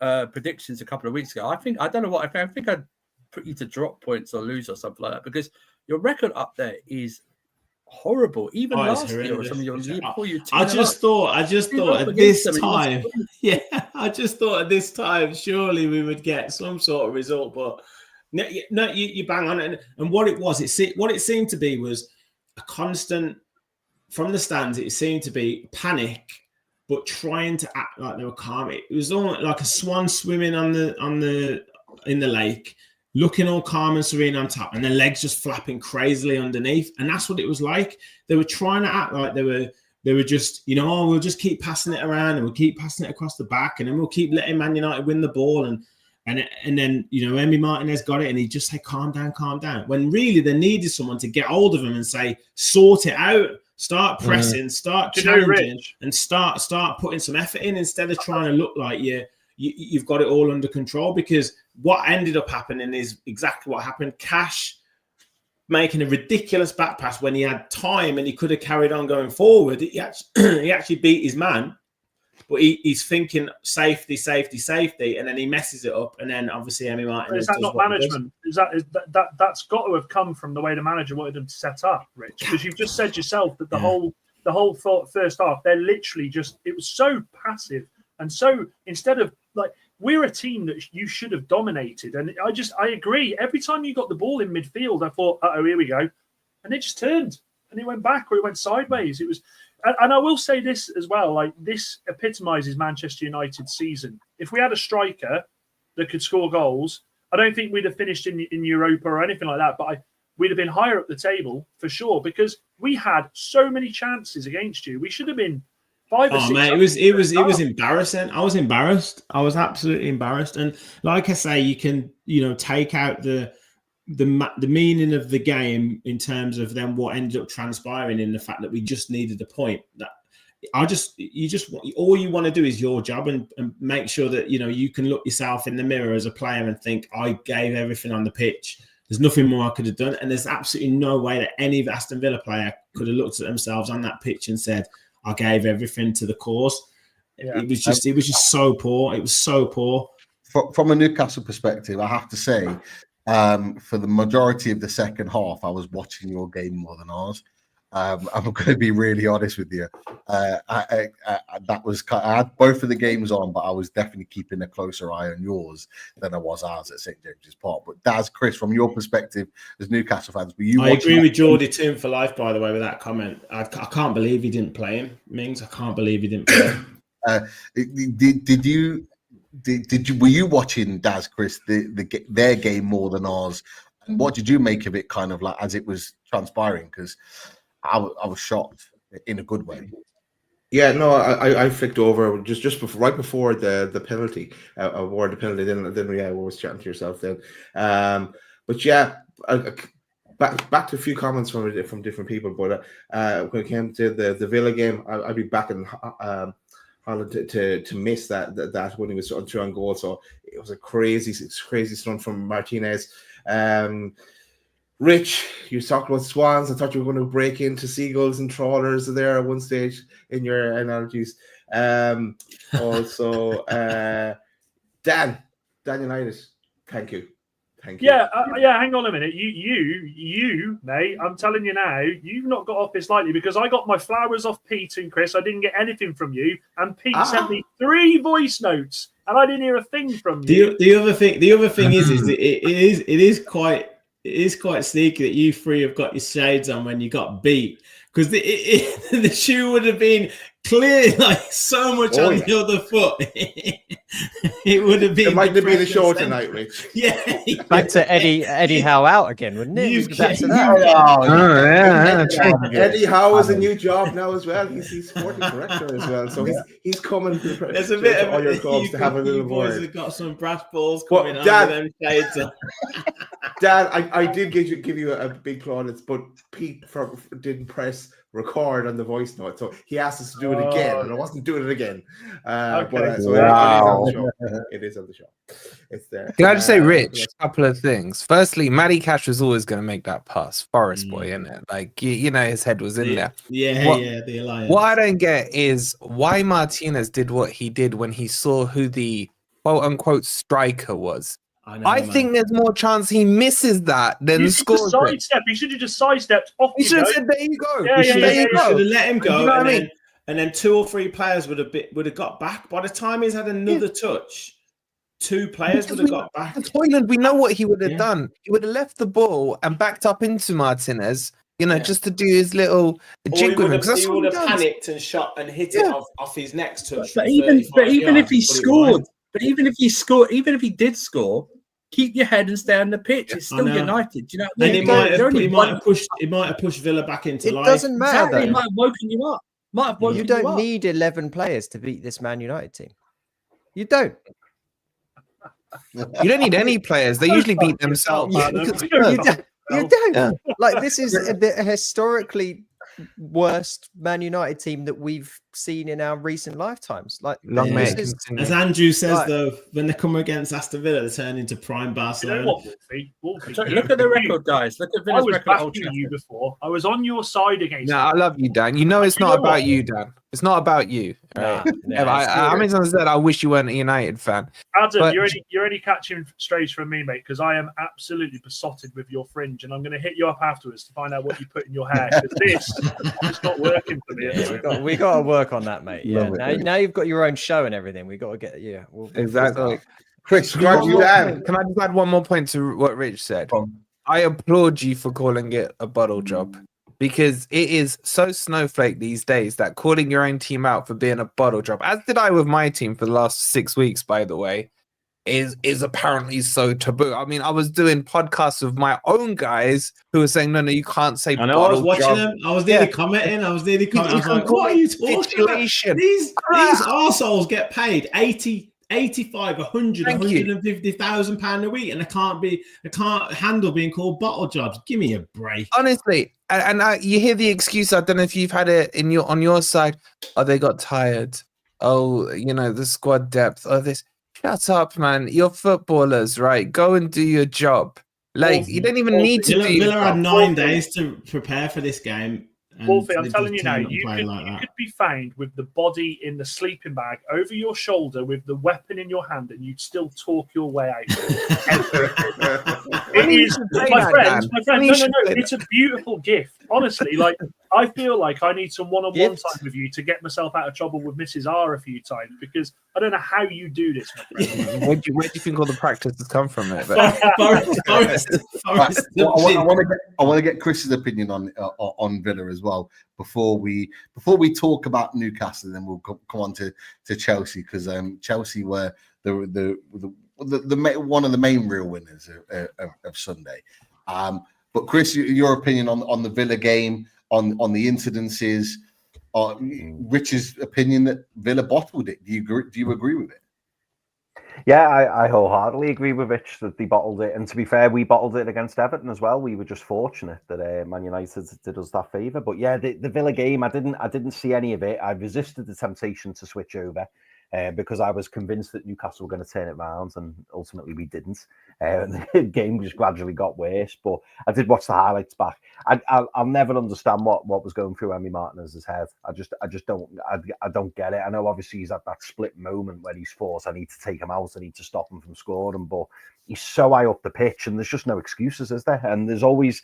predictions a couple of weeks ago. I don't know what I think I'd put you to drop points or lose or something like that, because your record up there is horrible. Even last year or some of your year before, I just thought at this time, I just thought at this time, surely we would get some sort of result. But no, you bang on it. And what it seemed to be was a constant from the stands. It seemed to be panic, but trying to act like they were calm. It was almost like a swan swimming in the lake, looking all calm and serene on top, and their legs just flapping crazily underneath. And that's what it was like. They were trying to act like they were just, we'll just keep passing it around, and we'll keep passing it across the back, and then we'll keep letting Man United win the ball. And then, Emi Martinez got it, and he just said, calm down. When really they needed someone to get hold of him and say, sort it out, start pressing, start challenging, and start putting some effort in, instead of trying to look like you've got it all under control. Because what ended up happening is exactly what happened. Cash making a ridiculous back pass when he had time and he could have carried on going forward. He actually beat his man, but he's thinking safety, and then he messes it up. And then obviously Emi Martinez. Is that not management? That's got to have come from the way the manager wanted them to set up, Rich? Because you've just said yourself that the whole first half, they're literally it was so passive. And so instead of we're a team that you should have dominated. And I agree. Every time you got the ball in midfield, I thought, here we go. And it just turned and it went back or it went sideways. It was, and I will say this as well, this epitomizes Manchester United's season. If we had a striker that could score goals, I don't think we'd have finished in Europa or anything like that, but we'd have been higher up the table for sure, because we had so many chances against you. We should have been 5 or 6. Man, it was embarrassing. I was embarrassed. I was absolutely embarrassed. And like I say, you can take out the meaning of the game in terms of then what ended up transpiring in the fact that we just needed a point. That all you want to do is your job and make sure that you can look yourself in the mirror as a player and think, I gave everything on the pitch. There's nothing more I could have done. And there's absolutely no way that any Aston Villa player could have looked at themselves on that pitch and said, I gave everything to the cause. Yeah. It was just so poor. It was so poor. From a Newcastle perspective, I have to say, for the majority of the second half, I was watching your game more than ours. I'm going to be really honest with you. I had both of the games on, but I was definitely keeping a closer eye on yours than I was ours at St James's Park. But Daz, Chris, from your perspective as Newcastle fans, were you? I agree with Geordie Toon for life, by the way, with that comment. I can't believe he didn't play him, Mings. I can't believe he didn't play him. Were you watching, Daz, Chris, their game more than ours? And what did you make of it, kind of like as it was transpiring? Because I was shocked in a good way. Yeah, no, I flicked over just before, right before the penalty, award the penalty. Then we was chatting to yourself then. But yeah, back to a few comments from different people. But when it came to the Villa game, I'd be back in Holland to miss that when he was on 2 on goal. So it was a crazy stunt from Martinez. Rich, you talked about swans. I thought you were going to break into seagulls and trawlers there at one stage in your analogies. Also, Dan United, thank you. Yeah, hang on a minute. You, mate, I'm telling you now, you've not got off this lightly, because I got my flowers off Pete and Chris. I didn't get anything from you. And Pete sent me 3 voice notes, and I didn't hear a thing from you. The other thing is it is quite sneaky that you 3 have got your shades on when you got beat, because the shoe would have been clear so much on the other foot. It would have been. It might have been a show tonight, Rich. Yeah. Back to Eddie Howe out again, wouldn't it? Eddie Howe has a new job now as well. He's sporting director as well, so he's coming. There's a bit of all your clubs to have a little word. Have got some brass balls coming on them shades. Dan, I did give you a big plaudits, but Pete didn't press record on the voice note, so he asked us to do it again, and I wasn't doing it again. It is on the show. It's there. Can I just say, Rich, a couple of things. Firstly, Matty Cash was always going to make that pass. Forest boy, isn't it? Like, his head was in there. The alliance. What I don't get is why Martinez did what he did when he saw who the quote unquote striker was. know, I man. think there's more chance he misses that than You should just scores it. sidestep. He should have just sidestepped off. He You should have know. said, "There you go." Yeah, There you He go. should have let him go, You know what I mean? and then 2 or 3 players would have got back. By the time he's had another touch, 2 players would have got back. Hoyland, we know what he would have Yeah. done. He would have left the ball and backed up into Martinez, you know, Yeah. just to do his little Or jig with him. 'Cause that's he what would he have does. panicked and shot and hit Yeah. it off his next touch. But from even 35 if yards, he put it scored, wide. but even if he scored, even if he did score, keep your head and stay on the pitch. It's I still know. United. Do you know what I And mean? he might They're only one- have pushed Villa back into It life. doesn't matter. Exactly, Though. it might have woken you up. Might have woken You you don't up. need 11 players to beat this Man United team. You don't. You don't need any players. They usually beat themselves. man. Look at You Spurs. don't. You don't. Yeah. Like, this is the historically worst Man United team that we've seen in our recent lifetimes. Like, Long Yeah. may this it is- continue. As Andrew says, Right. though, when they come against Aston Villa, they turn into prime You know Barcelona. what, Wolfie? Look at the record, guys. Look at I Villa's was record. at Old backing you Trafford. before. I was on your side against. No, I love you, Dan. You know it's You not know about what? you, Dan. It's not about you. Right? Nah, How many times I said I wish you weren't a United fan? Adam, But- you're only catching strays from me, mate, because I am absolutely besotted with your fringe, and I'm going to hit you up afterwards to find out what you put in your hair, because this is not working for me. Yeah, we got to work on that, mate. Yeah, Love it. now you've got your own show and everything. We got to get we'll Exactly. Chris, Can I you down. just add one more point to what Rich said? I applaud you for calling it a bottle job, because it is so snowflake these days that calling your own team out for being a bottle job, as did I with my team for the last 6 weeks, by the way, is apparently so taboo. I mean, I was doing podcasts with my own guys who were saying, no, you can't say I know. I was bottle watching job. them. I was nearly commenting. I was like, "What are you talking about? Capitulation. These arseholes get paid 80, 85, 100, Thank you. 150,000 pound a week, and they can't handle being called bottle jobs. Give me a break." Honestly, and you hear the excuse. I don't know if you've had it on your side. Oh, they got tired. Oh, the squad depth. Oh, this. Shut up, man. You're footballers, right? Go and do your job. Like, you don't even need to do. Villa had 9 Wolfie. days to prepare for this game. and Wolfie, I'm they telling just you now, turned up and you played like that. could be found with the body in the sleeping bag over your shoulder with the weapon in your hand, and you'd still talk your way out. It is, my friend. No. It's a beautiful gift. Honestly, like, I feel like I need some one-on-one Gift? time with you to get myself out of trouble with Mrs. R a few times, because I don't know how you do this, my friend. Where do you think all the practice has come from? It, Forest, Right. Well, I want to get Chris's opinion on Villa as well before we talk about Newcastle. Then we'll come on to Chelsea, because Chelsea were the one of the main real winners of Sunday. But Chris, your opinion on the Villa game, on the incidences, Rich's opinion that Villa bottled it. Do you agree with it? Yeah, I wholeheartedly agree with Rich that they bottled it. And to be fair, we bottled it against Everton as well. We were just fortunate that Man United did us that favour. But yeah, the Villa game, I didn't see any of it. I resisted the temptation to switch over because I was convinced that Newcastle were going to turn it round, and ultimately we didn't. The game just gradually got worse. But I did watch the highlights back. I'll never understand what was going through Emi Martinez's head. I just don't get it. I know obviously he's at that split moment where he's forced, I need to take him out, I need to stop him from scoring, but he's so high up the pitch, and there's just no excuses, is there? And there's always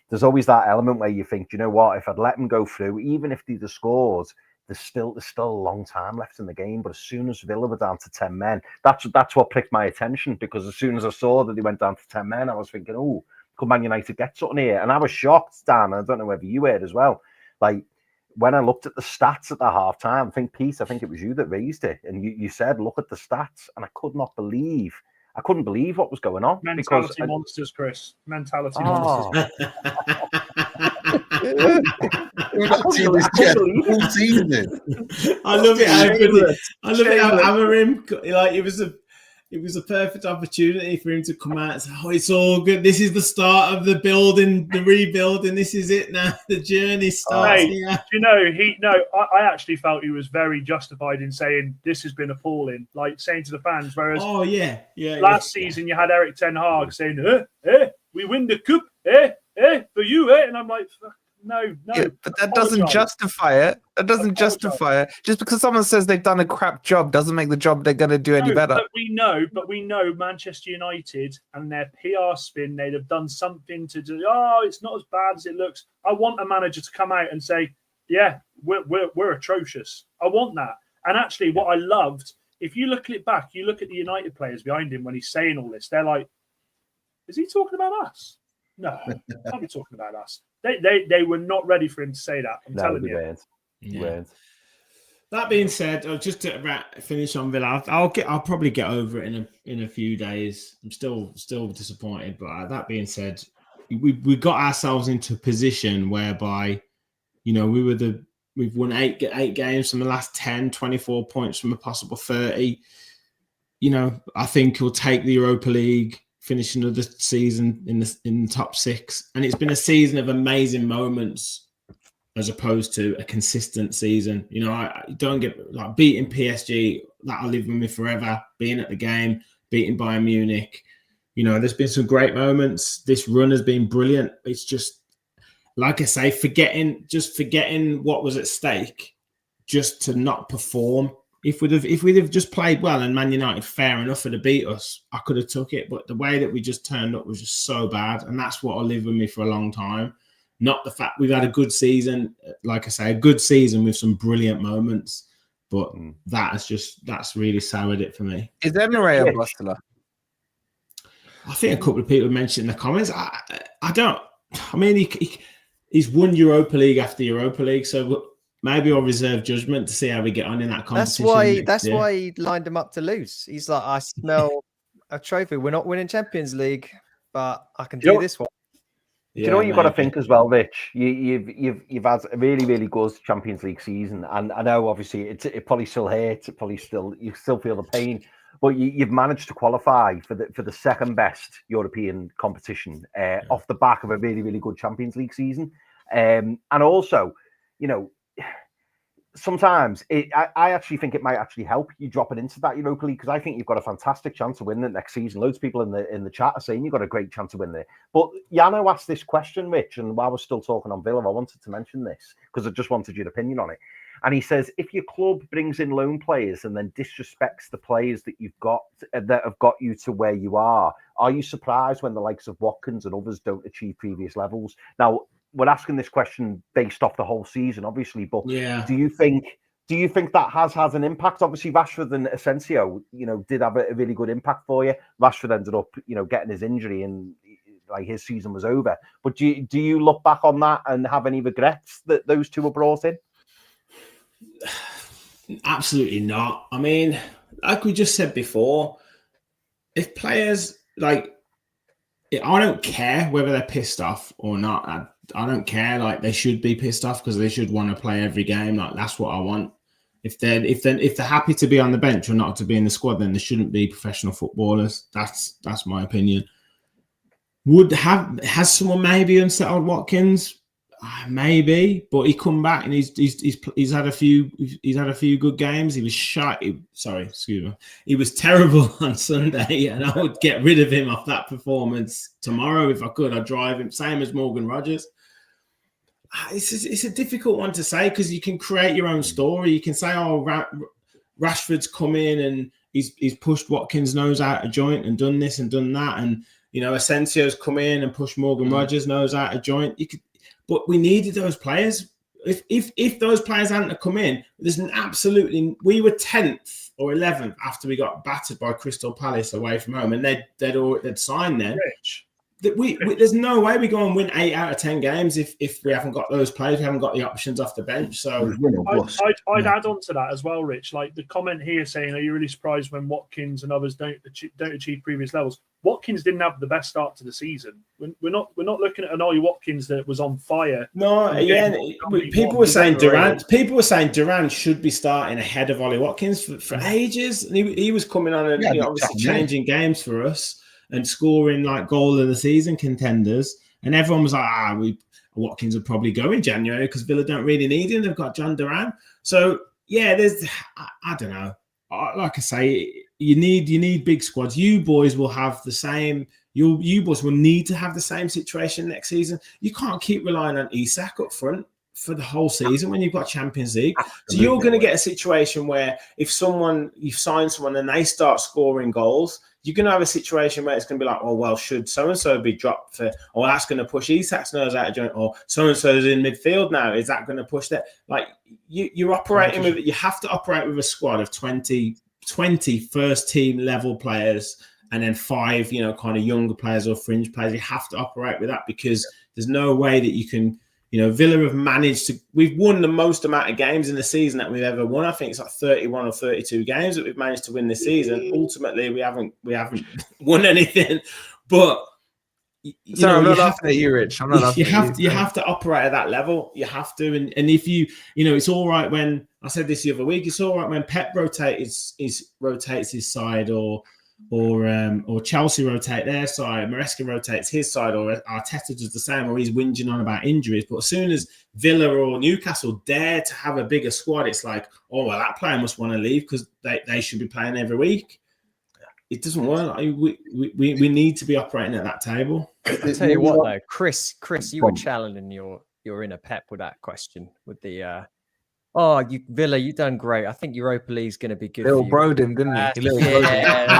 that element where you think, you know what, if I'd let him go through, even if they'd have scored, there's still a long time left in the game. But as soon as Villa were down to 10 men, that's what pricked my attention, because as soon as I saw that they went down to 10 men, I was thinking, oh, could Man United get something here? And I was shocked, Dan. I don't know whether you heard as well. Like, when I looked at the stats at the half time, I think it was you that raised it, and you said, look at the stats, and I couldn't believe what was going on. Mentality monsters, Chris. Mentality monsters. I love it. I love it how Amarim, like, it was a perfect opportunity for him to come out and say, oh, it's all good. This is the start of the building, the rebuilding. This is it now. The journey starts here. I actually felt he was very justified in saying this has been appalling, like saying to the fans. Whereas, last season you had Eric Ten Hag saying, we win the cup, for you, and I'm like, No. Yeah, but that doesn't justify it. That doesn't justify it. Just because someone says they've done a crap job doesn't make the job they're going to do any better. But we know Manchester United and their PR spin, they'd have done something to do. Oh, it's not as bad as it looks. I want a manager to come out and say, yeah, we're atrocious. I want that. And actually, what I loved, if you look at it back, you look at the United players behind him when he's saying all this, they're like, is he talking about us? No, can't be talking about us. They were not ready for him to say that. I'm telling you. Yeah. That being said, just to finish on Villa, I'll probably get over it in a few days. I'm still disappointed, but that being said, we got ourselves into a position whereby, you know, we've won eight games from the last 10, 24 points from a possible 30. You know, I think we'll take the Europa League, finish another season in the top 6, and it's been a season of amazing moments as opposed to a consistent season. You know, I don't get like beating PSG, that'll live with me forever. Being at the game, beating Bayern Munich, you know, there's been some great moments. This run has been brilliant. It's just, like I say, forgetting what was at stake, just to not perform. If we'd have just played well and Man United fair enough for to beat us, I could have took it. But the way that we just turned up was just so bad, and that's what will live with me for a long time. Not the fact we've had a good season, like I say, a good season with some brilliant moments, but that's really soured it for me. Is Emre a bustler? I think a couple of people mentioned in the comments. I don't. I mean, he's won Europa League after Europa League, so maybe I'll reserve judgment to see how we get on in that competition. That's why he lined him up to lose. He's like, I smell a trophy. We're not winning Champions League, but I can do this one. Do you know what you've got to think as well, Rich? You've had a really, really good Champions League season, and I know obviously it probably still hurts. It probably you still feel the pain, but you've managed to qualify for the second best European competition off the back of a really, really good Champions League season, and also, you know, sometimes I actually think it might actually help you dropping into that Europa League, because I think you've got a fantastic chance to win it next season. Loads of people in the chat are saying you've got a great chance to win there. But Yano asked this question, Rich, and while we're still talking on Villa, I wanted to mention this because I just wanted your opinion on it. And he says, if your club brings in loan players and then disrespects the players that you've got that have got you to where you are you surprised when the likes of Watkins and others don't achieve previous levels? Now, we're asking this question based off the whole season, obviously, but do you think that has an impact? Obviously, Rashford and Asensio, you know, did have a really good impact for you. Rashford ended up, you know, getting his injury and like his season was over. But do you look back on that and have any regrets that those two were brought in? Absolutely not. I mean, like we just said before, if players like, I don't care whether they're pissed off or not. I don't care. Like, they should be pissed off because they should want to play every game. Like, that's what I want. If they're happy to be on the bench or not to be in the squad, then they shouldn't be professional footballers. That's my opinion. Has someone maybe unsettled Watkins? Maybe, but he come back and he's had a few good games. He was he was terrible on Sunday, and I would get rid of him off that performance tomorrow if I could. I'd drive him, same as Morgan Rogers. It's a difficult one to say because you can create your own story. You can say, "Oh, Rashford's come in and he's pushed Watkins' nose out of joint and done this and done that," and you know, Asensio's come in and pushed Morgan Rogers' nose out of joint. You could. But we needed those players. If those players hadn't come in, we were 10th or 11th after we got battered by Crystal Palace away from home, and they'd signed then. Rich. There's no way we go and win 8 out of 10 games if we haven't got those players, we haven't got the options off the bench. So I'd add on to that as well, Rich. Like the comment here saying, "Are you really surprised when Watkins and others don't achieve previous levels?" Watkins didn't have the best start to the season. We're not looking at an Ollie Watkins that was on fire. No, people were saying Durant. People were saying Durant should be starting ahead of Ollie Watkins for ages, and he was coming on and obviously changing games for us and scoring like goal of the season contenders. And everyone was like, Watkins will probably go in January because Villa don't really need him. They've got John Duran. So yeah, I don't know. Like I say, you need big squads. You boys will have the same. you boys will need to have the same situation next season. You can't keep relying on Isak up front for the whole season when you've got Champions League. So you're going to get a situation where if you've signed someone and they start scoring goals, you're going to have a situation where it's going to be like, oh, well, should so-and-so be dropped for, or that's going to push Isak's nose out of joint, or so-and-so's in midfield now. Is that going to push that? Like, you're operating with, you have to operate with a squad of 20 first team level players and then 5, kind of younger players or fringe players. You have to operate with that because there's no way that you can, Villa have managed to, we've won the most amount of games in the season that we've ever won. I think it's like 31 or 32 games that we've managed to win this season. Ultimately, we haven't won anything, but sorry, I'm not laughing at you, Rich. I'm not laughing at you. You have to operate at that level. You have to, and if it's all right when I said this the other week. It's all right when Pep rotates his side, or Chelsea rotate their side, Maresca rotates his side, or Arteta does the same, or he's whinging on about injuries. But as soon as Villa or Newcastle dare to have a bigger squad, it's like, oh, well, that player must want to leave because they should be playing every week. It doesn't work. We need to be operating at that table. I'll tell you what, though, Chris, you were challenging your inner Pep with that question, with the Villa, you've done great. I think Europa League's going to be good. Little broed him, didn't he? I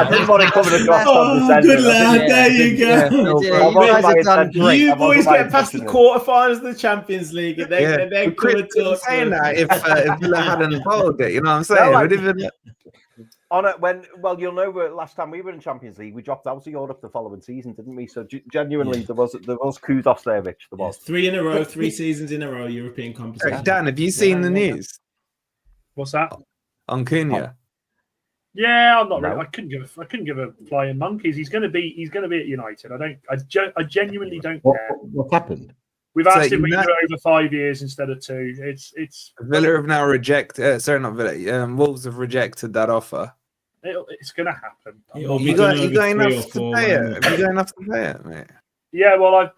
didn't want to come across condescending. Good lad, there you go. You guys have done great. You boys get past the quarterfinals of the Champions League, and then Chris saying that if Villa hadn't followed it, you know what I'm saying? You'll know last time we were in Champions League, we dropped out of Europe the following season, didn't we? So genuinely, there was kudos there, Rich. There was 3 in a row, 3 seasons in a row, European competition. Dan, have you seen the news? What's that? On Cunha. Yeah, I'm not. Really, I couldn't give a flying monkeys. He's going to be at United. I genuinely don't care. What happened? We've asked him to go over 5 years instead of 2. It's Villa have now rejected. Sorry, not Villa. Wolves have rejected that offer. It's going to happen. You got enough to pay it. Have you got enough to pay it, mate? Yeah, well, I've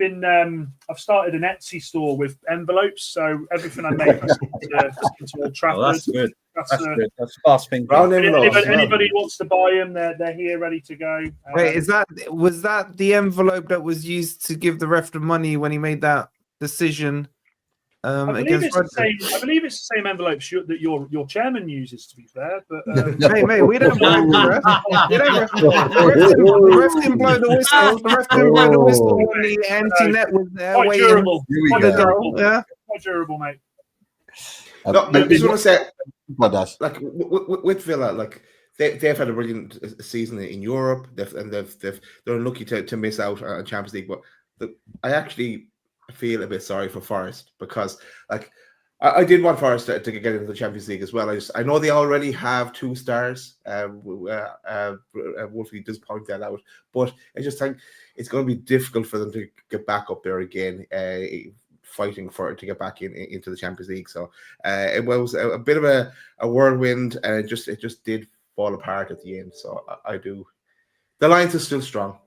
started an Etsy store with envelopes, so everything I make is into Old Trafford. That's good. That's good. That's fast thinking. Anybody wants to buy them, they're here, ready to go. Wait, was that the envelope that was used to give the ref the money when he made that decision? I believe it's the same envelopes that your chairman uses. To be fair, but mate, we don't mind the ref. The ref didn't blow the whistle. The ref didn't blow the whistle when the anti-net was there. Quite durable. Yeah, quite durable, mate. No, I just want to say, like with Villa, like they've had a brilliant season in Europe. They're unlucky to miss out on Champions League, but I actually feel a bit sorry for Forest because, like, I did want Forest to get into the Champions League as well. I know they already have 2 stars. Wolfie does point that out, but I just think it's going to be difficult for them to get back up there again, fighting to get back into the Champions League. So it was a bit of a whirlwind, and it just did fall apart at the end. So the Lions are still strong.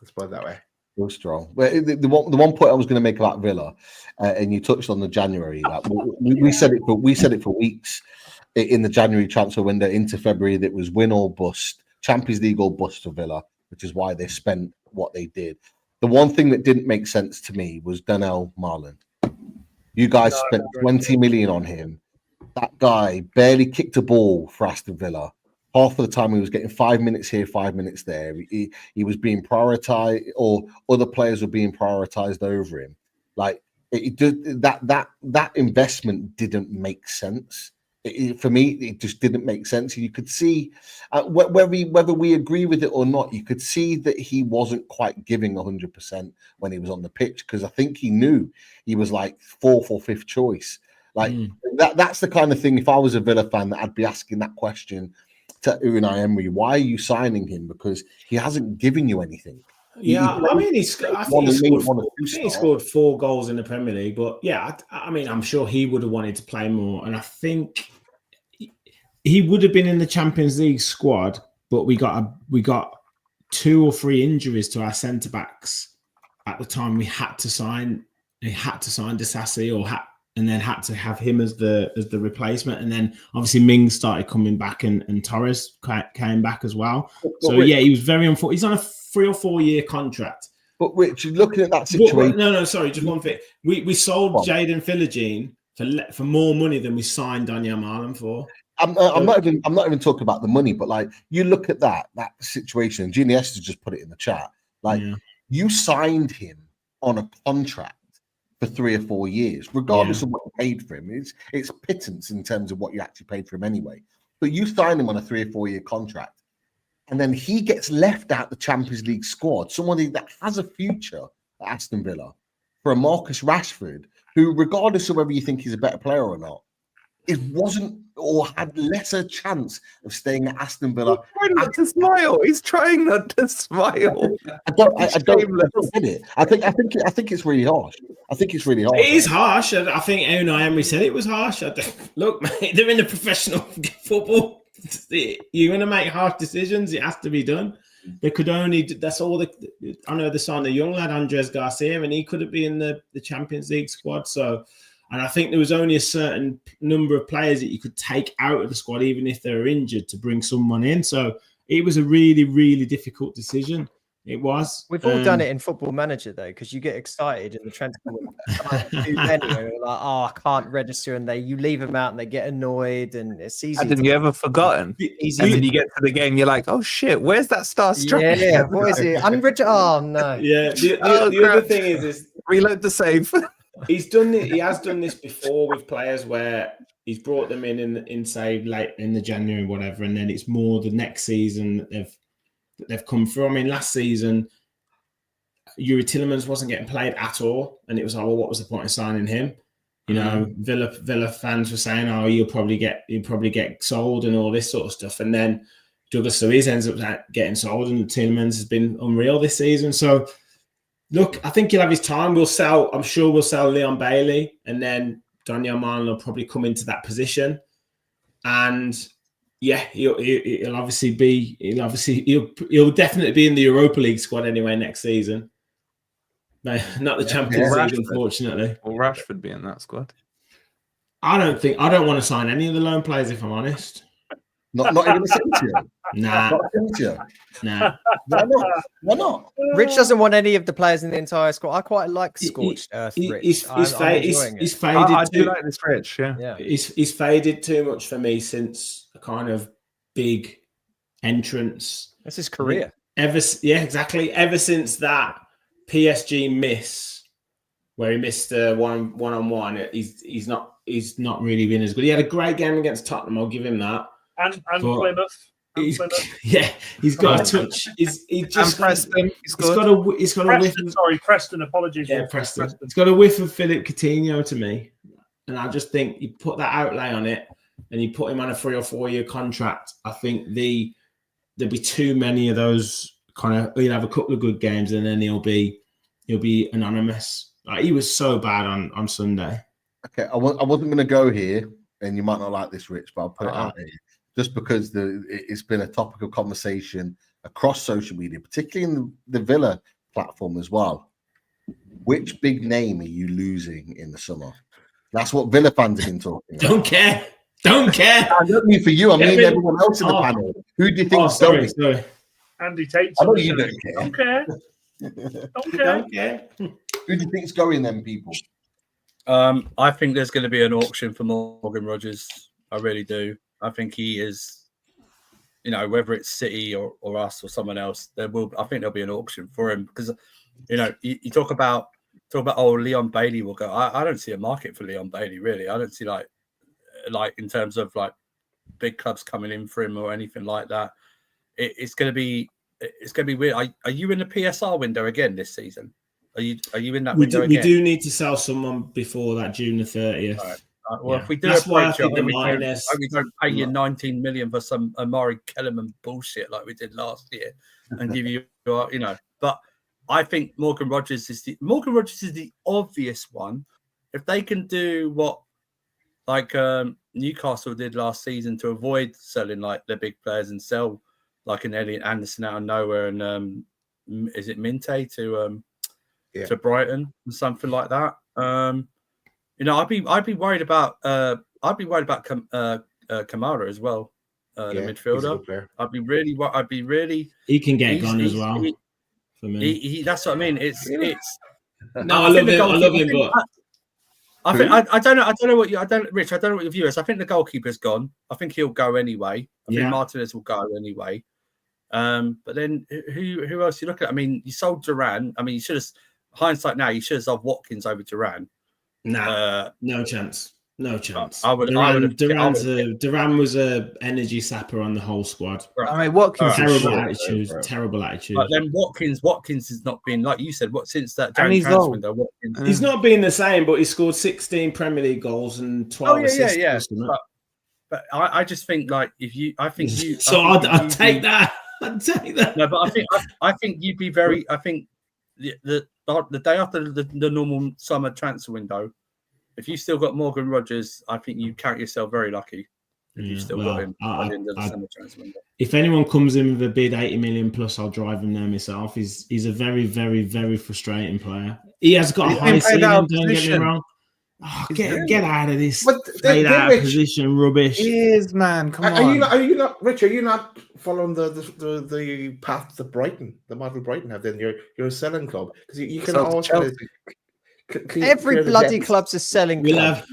Let's put it that way. So strong. Well, the one point I was going to make about Villa, and you touched on the January. Like, we said it for weeks in the January transfer window into February. That was win or bust, Champions League or bust for Villa, which is why they spent what they did. The one thing that didn't make sense to me was Donnell Marland. You guys spent 20 million on him. That guy barely kicked a ball for Aston Villa. Half of the time he was getting 5 minutes here, 5 minutes there. He was being prioritized, or other players were being prioritized over him. Like that investment didn't make sense. For me, it just didn't make sense. You could see whether we agree with it or not. You could see that he wasn't quite giving 100% when he was on the pitch, because I think he knew he was like 4th or 5th choice. Like that's the kind of thing. If I was a Villa fan, that I'd be asking that question to Unai Emery. Why are you signing him? Because he hasn't given you anything. Yeah, I mean, he scored 4 goals in the Premier League, but yeah, I mean, I'm sure he would have wanted to play more, and I think he would have been in the Champions League squad, but we got 2 or 3 injuries to our centre backs at the time. We had to sign Disasi, or and then had to have him as the replacement. And then obviously Mings started coming back, and Torres came back as well. So yeah, he was very unfortunate. He's on a 3 or 4 year contract. But Rich, looking at that situation, sorry, just one thing. We sold Jaden Philogene for more money than we signed Daniel Marlon for. I'm not even talking about the money, but like you look at that situation. Genie Esther just put it in the chat. Like you signed him on a contract for 3 or 4 years, regardless of what you paid for him. It's pittance in terms of what you actually paid for him anyway. But you signed him on a 3 or 4 year contract, and then he gets left out the Champions League squad, somebody that has a future at Aston Villa, for a Marcus Rashford, who, regardless of whether you think he's a better player or not, it wasn't or had lesser chance of staying at Aston Villa. He's trying not to smile. He's trying not to smile. I don't get it. I think it's really harsh. I think it's really harsh. It is harsh. I think Unai Emery said it was harsh. Look, mate, they're in the professional football. You're going to make harsh decisions. It has to be done. They could only. That's all. I know they signed a young lad, Andres Garcia, and he couldn't be in the Champions League squad. So. And I think there was only a certain number of players that you could take out of the squad, even if they were injured, to bring someone in. So it was a really, really difficult decision. It was. We've all done it in Football Manager, though, because you get excited in the transfer window. Too many, you're like, I can't register, and you leave them out, and they get annoyed, and it's easy. Have you ever forgotten? And then you get to the game, you're like, oh shit, where's that star striker? Yeah, what is it? Unregistered? Oh no. Yeah. The other thing is reload the save. He has done this before with players where he's brought them in say late in the January, whatever, and then it's more the next season that they've come through. I mean, last season, Yuri Tillemans wasn't getting played at all, and it was like, well, what was the point of signing him? You know, Villa fans were saying, oh, you'll probably get sold and all this sort of stuff, and then Douglas Luiz ends up getting sold, and Tillemans has been unreal this season. So. Look, I think he'll have his time. I'm sure we'll sell Leon Bailey, and then Daniel Marlon will probably come into that position. And yeah, he'll definitely be in the Europa League squad anyway next season. No, not the Champions League, unfortunately. Will Rashford be in that squad? I don't want to sign any of the loan players, if I'm honest. Not even Asensio. Nah. Not Asensio. Nah. Why not? Rich doesn't want any of the players in the entire squad. I quite like Scorched Earth. Rich. He's faded. I do like this Rich. Yeah. He's faded too much for me since a kind of big entrance. That's his career. Exactly. Ever since that PSG miss, where he missed one-on-one, he's not really been as good. He had a great game against Tottenham. I'll give him that. And Plymouth. He's got a touch. He's Preston. He's got a whiff. Sorry, Preston. Apologies. Yeah, Preston. He's got a whiff of Philip Coutinho to me, and I just think you put that outlay on it, and you put him on a 3 or 4 year contract. I think there'll be too many of those kind of. He'll have a couple of good games, and then he'll be anonymous. Like, he was so bad on Sunday. Okay, I wasn't going to go here, and you might not like this, Rich, but I'll put it out here. Just because it's been a topic of conversation across social media, particularly in the Villa platform as well. Which big name are you losing in the summer? That's what Villa fans have been talking about. Don't care. I don't mean for you. I mean everyone else in the panel. Who do you think is going? Sorry. Andy Tate. I know you don't care. Don't care. Don't care. Who do you think is going then, people? I think there's going to be an auction for Morgan Rogers. I really do. I think he is, whether it's City or us or someone else, I think there'll be an auction for him because, you talk about Leon Bailey will go. I don't see a market for Leon Bailey really. I don't see like in terms of like big clubs coming in for him or anything like that. It's going to be weird. Are you in the PSR window again this season? Are you in that window again? We do need to sell someone before that June the 30th. Right. Well, if we do approach it, we don't pay you 19 million for some Amari Kellerman bullshit like we did last year, and give you, But I think Morgan Rogers is the obvious one. If they can do what like Newcastle did last season to avoid selling like the big players and sell like an Elliot Anderson out of nowhere and is it Minte to Brighton or something like that. I'd be worried about Kamara as well, the He's a midfielder. good player. I'd be really. He can get gone as well. For me, That's what I mean. It's no, I love him, but I don't know what Rich. I don't know what your view is. I think the goalkeeper's gone. I think he'll go anyway. I think Martinez will go anyway. But then who else you look at? I mean, you sold Duran. I mean, you should have. Hindsight now, you should have sold Watkins over Duran. Nah, no chance. No chance. Duran was a energy sapper on the whole squad. Right. I mean, Watkins terrible attitude. But then Watkins has not been, like you said, since that January transfer window. Watkins, he's not been the same, but he scored 16 Premier League goals and 12 assists. But I just think, like, I'd take that. I'd take that. No, but I think you'd be very. I think the day after the normal summer transfer window, if you still got Morgan Rogers, I think you count yourself very lucky. If you still got him at the end of the summer transfer window. If anyone comes in with a bid 80 million plus, I'll drive him there myself. He's a very, very, very frustrating player. He has got a high ceiling, don't get me wrong. Oh, get out of this fade out position rubbish. It is, man. Come on. Are you not, Rich? Are you not following the path that Brighton, the model Brighton have? Then you're a selling club because you can always every bloody club's a selling club.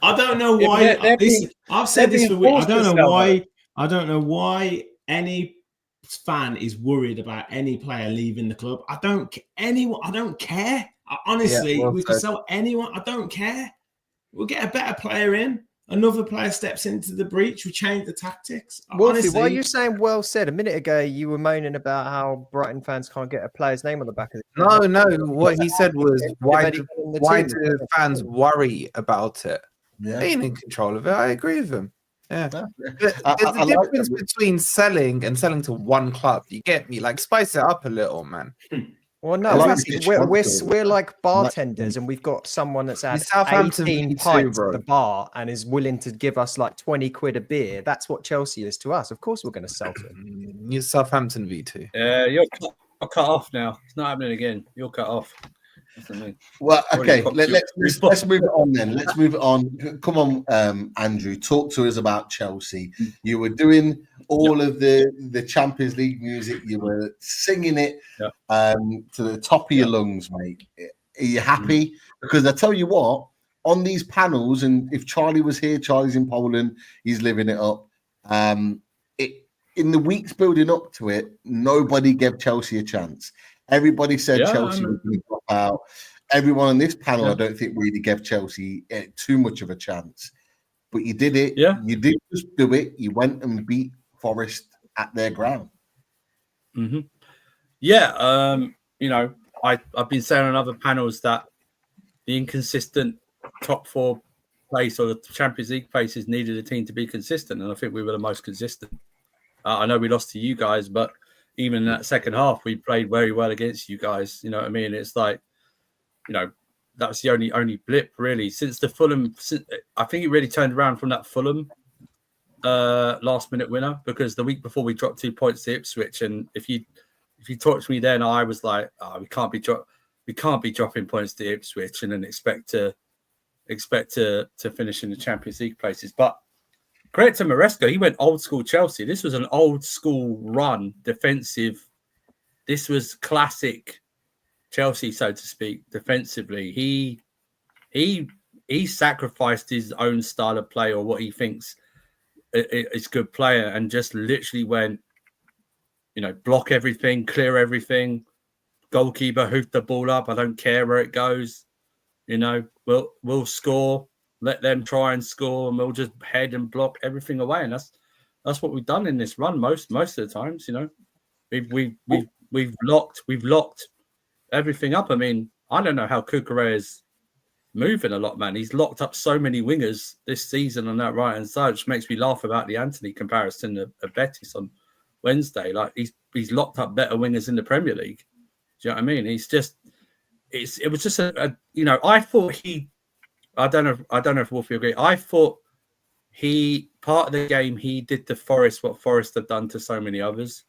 I don't know why. I've said this for weeks. I don't know why any fan is worried about any player leaving the club. I don't care. Honestly, we can sell anyone. I don't care. We'll get a better player in. Another player steps into the breach. We change the tactics. Wolfie, why are you saying well said? A minute ago, you were moaning about how Brighton fans can't get a player's name on the back of it. No. What he said was, why do fans worry about it? Yeah. Being in control of it, I agree with him. Yeah. There's a difference between selling and selling to one club. You get me? Like, spice it up a little, man. Well, no, we're like bartenders, and we've got someone that's had 18 pints at the bar and is willing to give us like 20 quid a beer. That's what Chelsea is to us. Of course, we're going to sell to them. You're Southampton V2. Yeah, you're cut off now. It's not happening again. You're cut off. Well, okay, let's move it on then. Let's move it on. Come on, Andrew, talk to us about Chelsea. You were doing all of the Champions League music. You were singing it to the top of your lungs, mate. Are you happy? Because I tell you what, on these panels, and if Charlie was here, Charlie's in Poland, he's living it up. In the weeks building up to it, nobody gave Chelsea a chance. Everybody said Chelsea was going to drop out. Everyone on this panel, I don't think, really gave Chelsea too much of a chance. But you did it. Yeah. You did just do it. You went and beat Forest at their ground. Mm-hmm. Yeah. I've been saying on other panels that the inconsistent top four place or the Champions League places needed a team to be consistent. And I think we were the most consistent. I know we lost to you guys, but even in that second half, we played very well against you guys. You know what I mean? It's like, that was the only blip really since the Fulham. I think it really turned around from that Fulham last minute winner, because the week before we dropped 2 points to Ipswich, and if you talked to me then, I was like, we can't be dropping points to Ipswich and then expect to finish in the Champions League places. But credit to Maresca, he went old school Chelsea. This was an old school run, defensive. This was classic Chelsea, so to speak, defensively. He sacrificed his own style of play or what he thinks is good player, and just literally went, block everything, clear everything. Goalkeeper hoofed the ball up. I don't care where it goes. We'll score. Let them try and score, and we'll just head and block everything away. And that's what we've done in this run most of the times. We've locked everything up. I mean, I don't know how Cucurella is moving a lot, man. He's locked up so many wingers this season on that right hand side, which makes me laugh about the Anthony comparison of Betis on Wednesday. Like he's locked up better wingers in the Premier League. Do you know what I mean? It was just I thought I don't know if Wolfie agree. I thought part of the game he did to Forest what Forest have done to so many others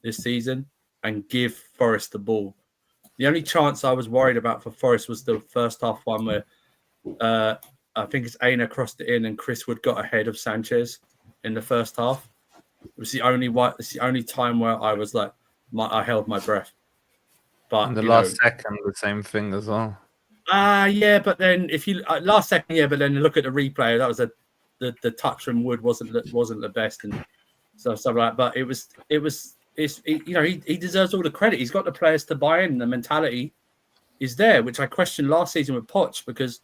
this season, and give Forest the ball. The only chance I was worried about for Forest was the first half one I think it's Aina crossed it in, and Chris Wood got ahead of Sanchez in the first half. It was the only time where I was like, I held my breath. But in the last second, the same thing as well. Yeah, but then if you last second, yeah, but then look at the replay. That was the touch from Wood wasn't the best and stuff like that. But he deserves all the credit. He's got the players to buy in. The mentality is there, which I questioned last season with Poch, because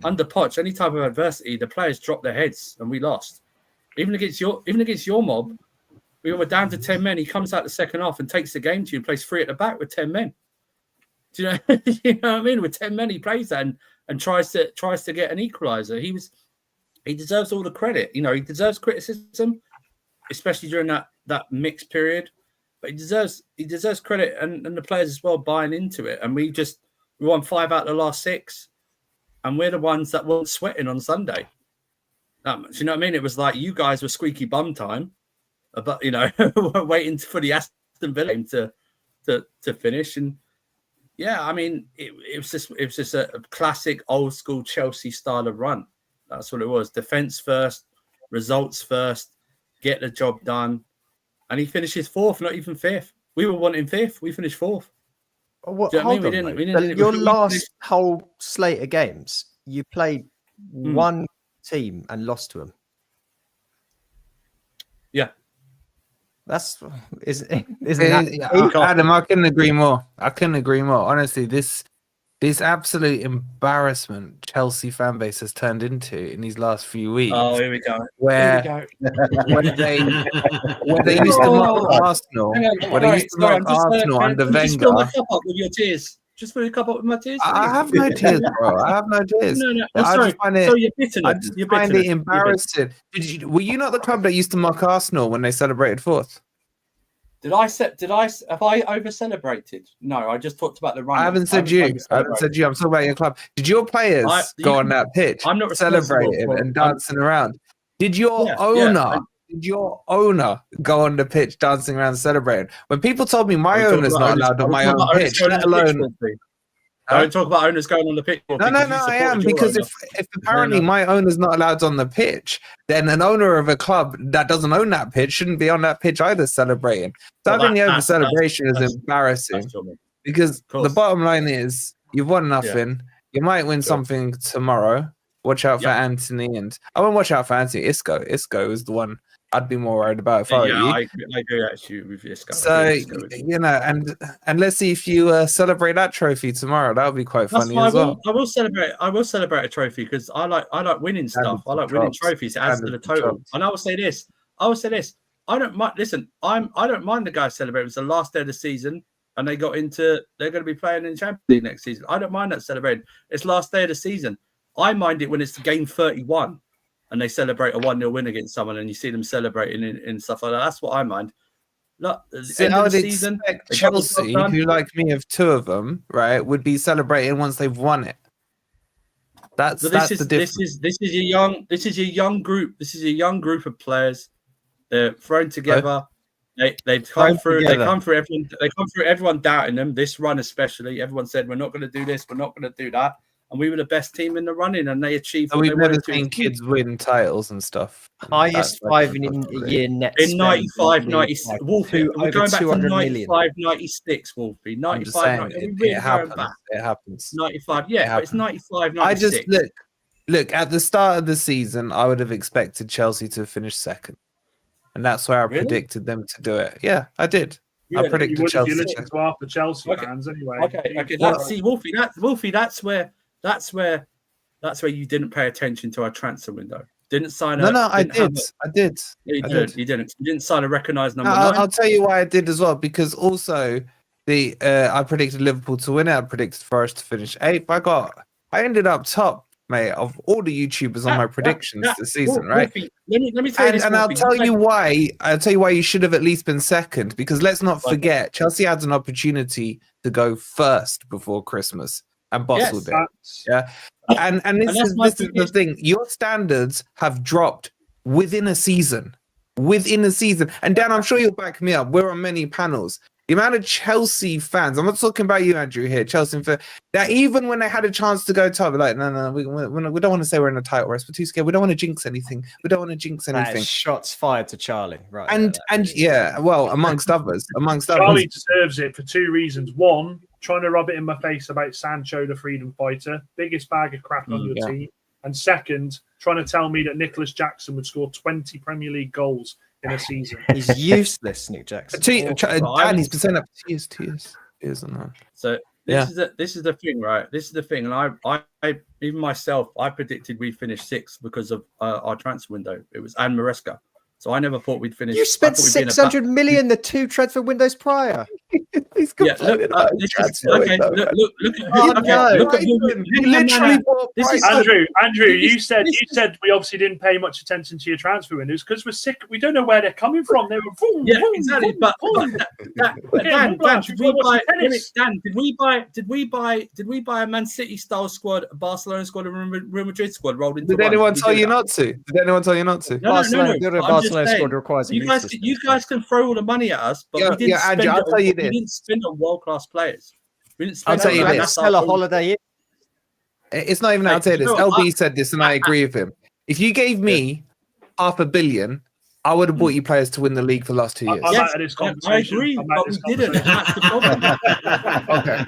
under Poch, any type of adversity, the players dropped their heads and we lost. Even against your mob, we were down to 10 men. He comes out the second half and takes the game to you and plays 3 at the back with 10 men. Do you know, you know what I mean? With 10 men, he plays that and tries to get an equaliser. He deserves all the credit. You know, he deserves criticism, especially during that mixed period. But he deserves credit and the players as well buying into it. And we won 5 out of the last 6, and we're the ones that weren't sweating on Sunday. Do you know what I mean? It was like you guys were squeaky bum time, but waiting for the Aston Villa game to finish. And yeah, I mean, it was just a classic old school Chelsea style of run. That's what it was. Defense first, results first, get the job done. And he finishes 4th, not even 5th. We were wanting 5th. We finished 4th. What, hold on, your last whole slate of games, you played one team and lost to them. Yeah. Isn't that Adam, I couldn't agree more. Honestly, this absolute embarrassment Chelsea fan base has turned into in these last few weeks. Oh, here we go. When they used to mock Arsenal, under Wenger. Just fill my cup up with your tears. Just fill your cup up with my tears. I have no tears, bro. I have no tears. No. I just find it you're embarrassing. Were you not the club that used to mock Arsenal when they celebrated 4th? Have I over celebrated? No, I just talked about the run. I haven't said you. I'm talking about your club. Did your players go on that pitch celebrating and dancing around? Did your owner? Did your owner go on the pitch dancing around celebrating? When people told me my owner's not allowed on my own pitch, let alone. Don't talk about owners going on the pitch. No, I am, because if apparently my owner's not allowed on the pitch, then an owner of a club that doesn't own that pitch shouldn't be on that pitch either celebrating. So I think the over celebration is embarrassing, because the bottom line is you've won nothing. Yeah. You might win something tomorrow. Watch out for Anthony, and I won't watch out for Anthony. Isco is the one I'd be more worried about if I were you. I agree actually with Isco. So and let's see if you celebrate that trophy tomorrow. That would be quite funny as well. I will celebrate a trophy because I like winning stuff. I like winning trophies. It adds to the total. And I will say this. I don't mind. Listen, I don't mind the guys celebrating. It's the last day of the season, and they're going to be playing in Champions League next season. I don't mind that celebrating. It's last day of the season. I mind it when it's game 31. And they celebrate a 1-0 win against someone, and you see them celebrating in stuff like that. That's what I mind. Look, I would expect Chelsea, who like me have 2 of them, right, would be celebrating once they've won it. That's the difference. This is a young group. This is a young group of players. They're thrown together. They've come through. They come through everyone. They come through everyone doubting them. This run especially, everyone said we're not going to do this. We're not going to do that. And we were the best team in the running, and they achieved. So we've never seen kids win titles and stuff. Highest 5 in a year net in 95, 96. Wolfie, we're going back to 95, 96. Wolfie, 95. It happens. 95, yeah, but it's 95, 96. I just look at the start of the season. I would have expected Chelsea to finish 2nd, and that's where I predicted them to do it. Yeah, I did. I predicted Chelsea. You listen to half the Chelsea fans anyway. Okay. Wolfie, that's where you didn't pay attention to our transfer window. Didn't sign a... No, I did. You didn't. You didn't sign a recognised number 9. I'll tell you why I did as well, because also I predicted Liverpool to win it. I predicted Forest to finish 8th. I ended up top, mate, of all the YouTubers on my predictions this season, right? Wolfie, let me tell you this, and I'll tell you why. I'll tell you why you should have at least been 2nd, because let's not forget, Chelsea had an opportunity to go 1st before Christmas. And bostled it. Yeah. And this is the thing. Your standards have dropped within a season. And Dan, I'm sure you'll back me up. We're on many panels. The amount of Chelsea fans, I'm not talking about you, Andrew, here, Chelsea fans, that even when they had a chance to go top, like, no, we don't want to say we're in a title race. We're too scared. We don't want to jinx anything. We don't want to jinx anything. Shots fired to Charlie, right? And yeah, well, amongst others. Charlie deserves it for 2 reasons. One, trying to rub it in my face about Sancho, the freedom fighter, biggest bag of crap on your team. And second, trying to tell me that Nicholas Jackson would score 20 Premier League goals in a season. He's useless, Nick Jackson. Dan, he's been saying that for 2 years and that. So this is the thing, right? This is the thing, and I even myself, I predicted we finished 6th because of our transfer window. It was Anne Maresca. So I never thought we'd finish. You spent 600 million the 2 transfer windows prior. He's look at he literally bought Andrew, you said we obviously didn't pay much attention to your transfer windows because we're sick. We don't know where they're coming from. They were exactly. But Dan, did we buy a Man City style squad, a Barcelona squad, a Real Madrid squad rolled into? Did anyone tell you not to? No. Squad requires you guys can throw all the money at us, but we didn't spend Andrew, we didn't spend on world-class players. We didn't spend I'll tell you this. Sell a holiday. It's not even. I'll tell you this. LB said this, and I agree with him. If you gave me $500 million, I would have bought you players to win the league for the last 2 years. I agree, but we didn't. That's the problem. Okay.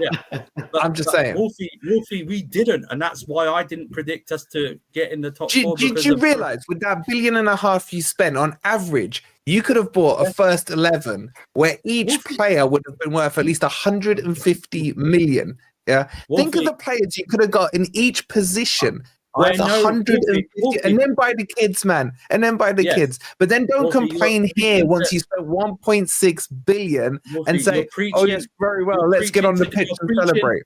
But, I'm just saying. Wolfie, we didn't, and that's why I didn't predict us to get in the top 4. Did you realize with that $1.5 billion you spent on average, you could have bought a first 11 where each player would have been worth at least 150 million. Yeah. Think of the players you could have got in each position. Worth 150, and then buy the kids, man. And then buy the kids. But then don't complain here once you spent 1.6 billion and say, "Oh yes, very well. Let's get on the pitch and celebrate."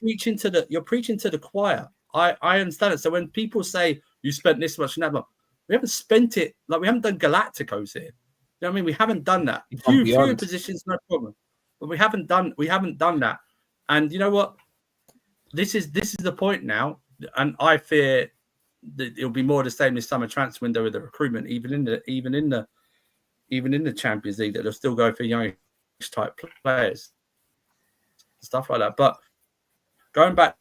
You're preaching to the choir. I understand it. So when people say you spent this much, and that, we haven't spent it. Like we haven't done Galacticos here. You know what I mean? We haven't done that. Few positions, no problem. But we haven't done that. And you know what? This is the point now. And I fear that it'll be more the same this summer transfer window with the recruitment, even in the Champions League, that they'll still go for young type players, stuff like that. But going back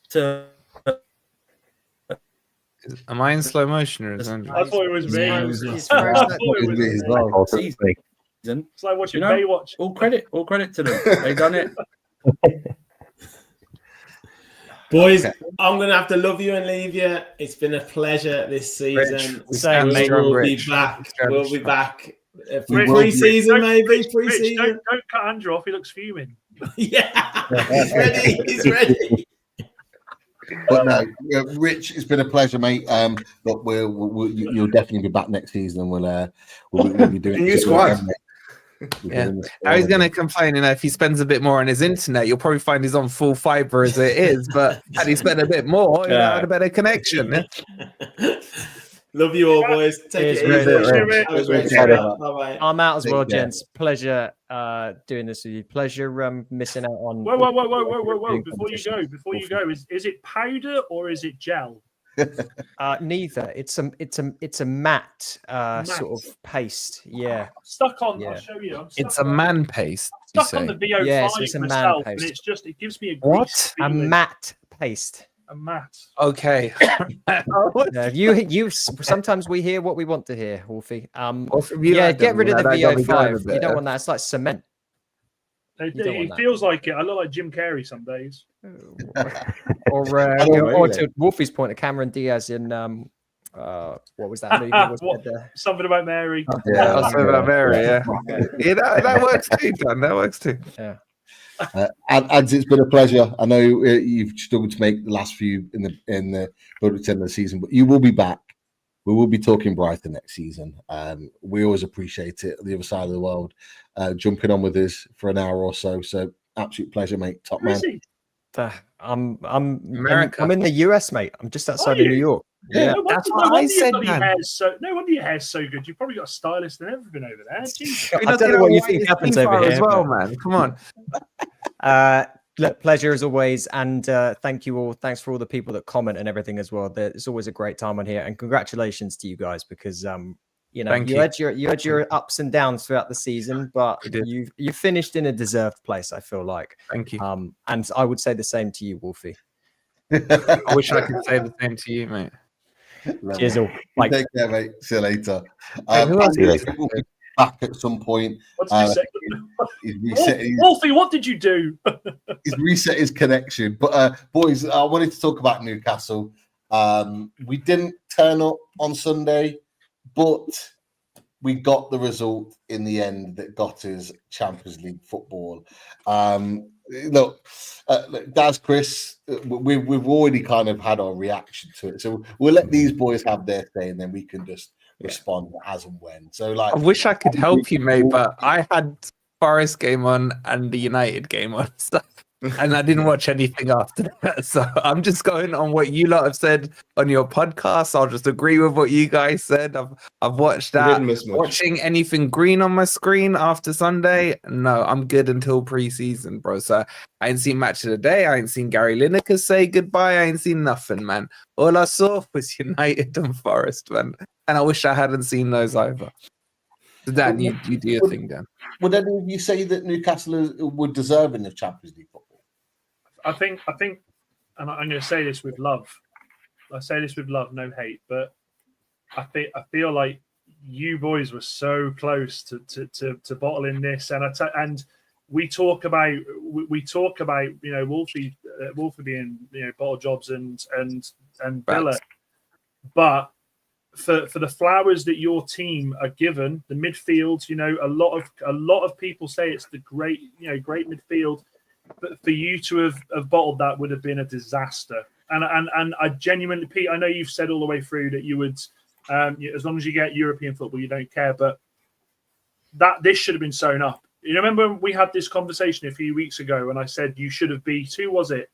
to, am I in slow motion or is Andrew? I thought it was me. It's like watching Baywatch. All credit to them. They've done it. Boys, I'm going to have to love you and leave you. It's been a pleasure this season. We'll be back. We'll be back. Pre-season, maybe. Pre-season. Don't cut Andrew off. He looks fuming. Yeah. He's ready. But no, Rich, it's been a pleasure, mate. But you'll definitely be back next season. We'll be doing new squad. Yeah, now he's going to complain, if he spends a bit more on his internet, you'll probably find he's on full fiber as it is. But had he spent a bit more, he'd have a better connection. Yeah? Love you all, boys. Take it easy. Bye-bye. I'm out as well, gents. Pleasure doing this with you. Pleasure missing out on. Whoa! Before you go, is it powder or is it gel? Neither. It's a matte sort of paste. Yeah. Stuck on. Yeah. I'll show you. It's a man paste. Stuck on the VO5 yes, it's a myself, man paste. and it gives me a grease a matte paste. A matte. Okay. You sometimes we hear what we want to hear, Wolfie. Get rid of the VO5. You don't want that. It's like cement. It feels like it. I look like Jim Carrey some days. or to Wolfie's point, of Cameron Diaz in what was that movie? Something About Mary. Something About Mary. Yeah, that works too, Dan. That works too. Yeah. Ads, it's been a pleasure. I know you've struggled to make the last few in the build-up to end of the season, but you will be back. We will be talking Brighton next season. We always appreciate it. The other side of the world, jumping on with us for an hour or so. So absolute pleasure, mate. Top man. I'm in the US, mate. I'm just outside of New York. Yeah, that's what I said, man. No wonder your hair's so good. You've probably got a stylist and everything over there. I don't know what you think happens over here as well, man. Come on. Look, pleasure as always, and thank you all. Thanks for all the people that comment and everything as well. It's always a great time on here, and congratulations to you guys because You know, Thank you you. had your ups and downs throughout the season, but you finished in a deserved place, I feel like. Thank you. And I would say the same to you, Wolfie. I wish I could say the same to you, mate. Cheers all. Bye. Take care, mate. See you later. Who else We'll be back at some point. What did you say? He's reset Wolfie, what did you do? he's reset his connection. But boys, I wanted to talk about Newcastle. We didn't turn up on Sunday, but we got the result in the end that got us Champions League football. Look, Daz, Chris, we've already kind of had our reaction to it, so we'll let these boys have their say, and then we can just respond as and when. So, like, I wish I could help you, mate, but I had Forest game on and the United game on stuff, and I didn't watch anything after that. So I'm just going on what you lot have said on your podcast. I'll just agree with what you guys said. I've watched that. Watching anything green on my screen after Sunday, no, I'm good until preseason, bro. So I ain't seen match of the day. I ain't seen Gary Lineker say goodbye. I ain't seen nothing, man. All I saw was United and Forest, man. And I wish I hadn't seen those either. So Dan, you do your thing, Dan. Would any of you say that Newcastle would deserving of Champions League football? I think, and I'm going to say this with love. I say this with love, no hate, but I feel like you boys were so close to bottling this, and we talk about Wolfie being bottle jobs and Villa, but for the flowers that your team are given, the midfield, a lot of people say it's the great midfield. But for you to have bottled that would have been a disaster. And I genuinely, Pete, I know you've said all the way through that you would, as long as you get European football, you don't care. But this should have been sewn up. You remember we had this conversation a few weeks ago when I said you should have beat, who was it?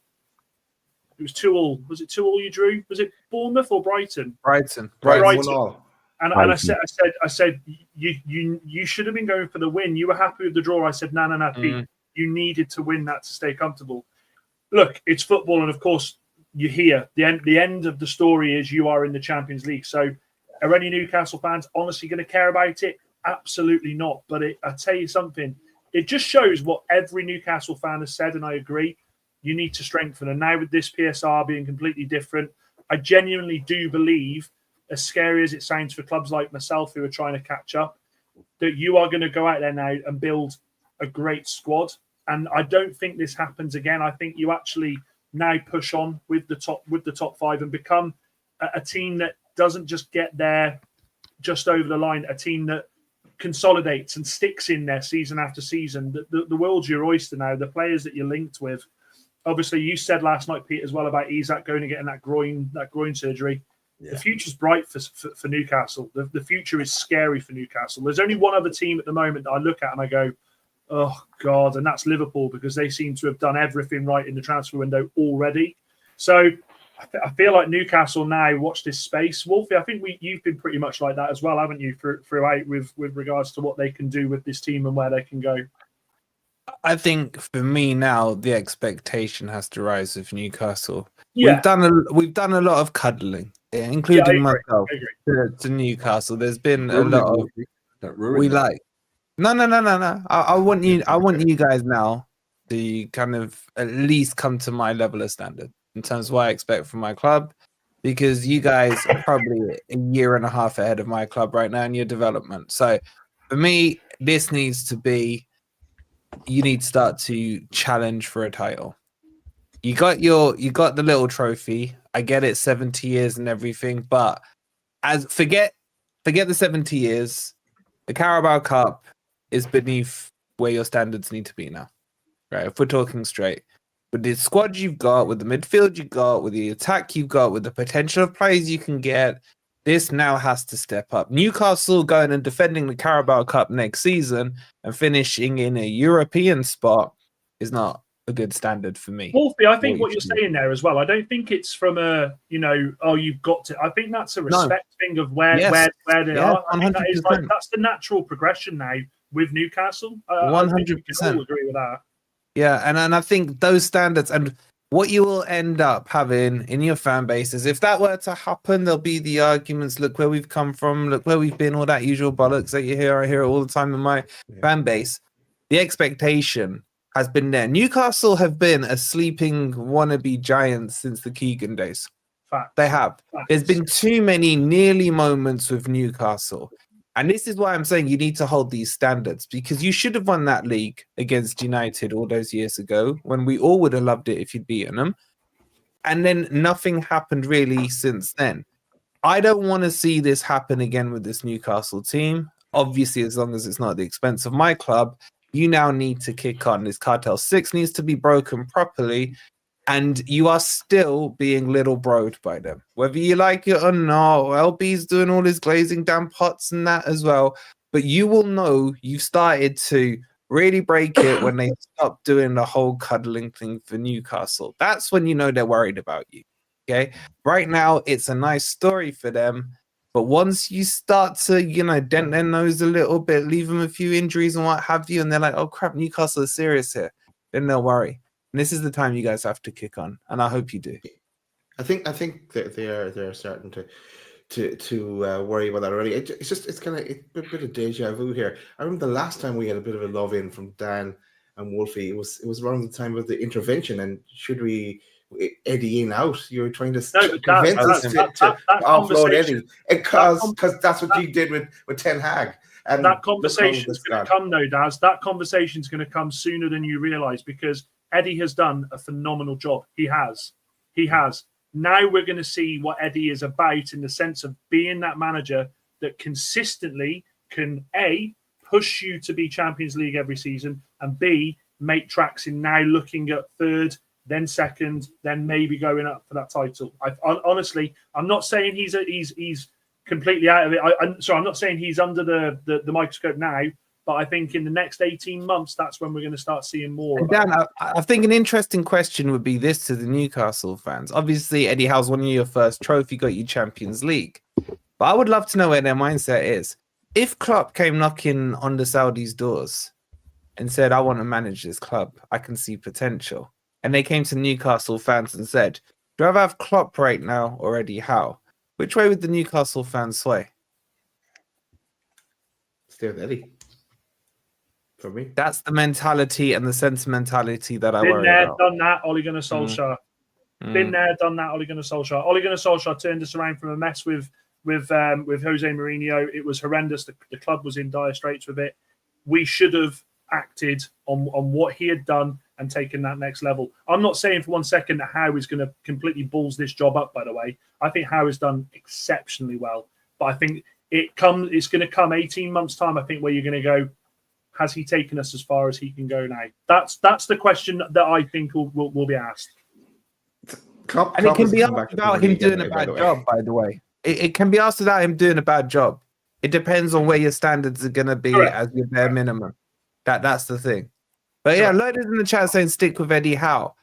It was 2-2. Was it 2-2 you drew? Was it Bournemouth or Brighton? Brighton. 1-1. And I said you should have been going for the win. You were happy with the draw. I said, no, Pete. You needed to win that to stay comfortable. Look, it's football, and of course, you're here. The end of the story is you are in the Champions League. So, are any Newcastle fans honestly going to care about it? Absolutely not. But I tell you something, it just shows what every Newcastle fan has said, and I agree. You need to strengthen. And now with this PSR being completely different, I genuinely do believe, as scary as it sounds for clubs like myself who are trying to catch up, that you are going to go out there now and build a great squad. And I don't think this happens again. I think you actually now push on with the top five and become a team that doesn't just get there just over the line, a team that consolidates and sticks in there season after season. The world's your oyster now. The players that you're linked with. Obviously, you said last night, Pete, as well about Isak going and getting that groin surgery. Yeah. The future's bright for Newcastle. The future is scary for Newcastle. There's only one other team at the moment that I look at and I go, oh, God, and that's Liverpool, because they seem to have done everything right in the transfer window already. So I feel like Newcastle now watch this space. Wolfie, I think you've been pretty much like that as well, haven't you, throughout with regards to what they can do with this team and where they can go? I think for me now, the expectation has to rise with Newcastle. Yeah. We've done a lot of cuddling, including myself, to Newcastle. There's been a lot of No. I want you guys now to kind of at least come to my level of standard in terms of what I expect from my club, because you guys are probably a year and a half ahead of my club right now in your development. So for me, this needs to be, you need to start to challenge for a title. You got the little trophy. I get it, 70 years and everything, but forget the 70 years. The Carabao Cup is beneath where your standards need to be now, right? If we're talking straight, with the squad you've got, with the midfield you've got, with the attack you've got, with the potential of players you can get, this now has to step up. Newcastle going and defending the Carabao Cup next season and finishing in a European spot is not a good standard for me. Wolfie, I think what you're saying there as well, I don't think it's from a, you've got to. I think that's a respect thing of where they are. I think that's the natural progression now with Newcastle. 100%. I agree with that. Yeah, and I think those standards, and what you will end up having in your fan base is, if that were to happen, there'll be the arguments, look where we've come from, look where we've been, all that usual bollocks that you hear. I hear it all the time in my fan base. The expectation has been there. Newcastle have been a sleeping wannabe giant since the Keegan days. Facts. They have. Facts. There's been too many nearly moments with Newcastle. And this is why I'm saying you need to hold these standards, because you should have won that league against United all those years ago when we all would have loved it if you'd beaten them. And then nothing happened really since then. I don't want to see this happen again with this Newcastle team. Obviously, as long as it's not at the expense of my club, you now need to kick on. This Cartel 6 needs to be broken properly. And you are still being little broed by them. Whether you like it or not, LB's doing all his glazing damn pots and that as well. But you will know you've started to really break it when they stop doing the whole cuddling thing for Newcastle. That's when you know they're worried about you. Okay? Right now, it's a nice story for them. But once you start to, dent their nose a little bit, leave them a few injuries and what have you, and they're like, oh crap, Newcastle is serious here, then they'll worry. And this is the time you guys have to kick on, and I hope you do. I think that they're starting to worry about that already. It's kind of a bit of deja vu here. I remember the last time we had a bit of a love in from Dan and Wolfie. It was around the time of the intervention, and should we Eddie in out? You were trying to convince us to offload Eddie because that's what you did with Ten Hag. And that conversation's going to come, though, Daz. That conversation's going to come sooner than you realise, because Eddie has done a phenomenal job. He has. Now we're going to see what Eddie is about, in the sense of being that manager that consistently can, A, push you to be Champions League every season, and B, make tracks in now looking at third, then second, then maybe going up for that title. Honestly, I'm not saying he's completely out of it. I'm not saying he's under the microscope now, but I think in the next 18 months, that's when we're going to start seeing more. Dan, I think an interesting question would be this to the Newcastle fans. Obviously, Eddie Howe's won you your first trophy, got you Champions League. But I would love to know where their mindset is. If Klopp came knocking on the Saudis' doors and said, I want to manage this club, I can see potential. And they came to Newcastle fans and said, do I rather have Klopp right now or Eddie Howe? Which way would the Newcastle fans sway? Stay with Eddie. For me, that's the mentality and the sentimentality that I Been worry there, about. done that. Ole Gunnar Solskjaer. Been there, done that. Ole Gunnar Solskjaer. Ole Gunnar Solskjaer turned us around from a mess with Jose Mourinho. It was horrendous. The club was in dire straits with it. We should have acted on what he had done and taken that next level. I'm not saying for 1 second that Howe is going to completely balls this job up, by the way. I think Howe has done exceptionally well. But I think it's going to come 18 months' time, I think, where you're going to go, has he taken us as far as he can go now? That's the question that I think will be asked. And it can be asked about him doing a bad job, by the way. It can be asked about him doing a bad job. It depends on where your standards are going to be as your bare minimum. That's the thing. But yeah, loaded in the chat saying stick with Eddie Howe.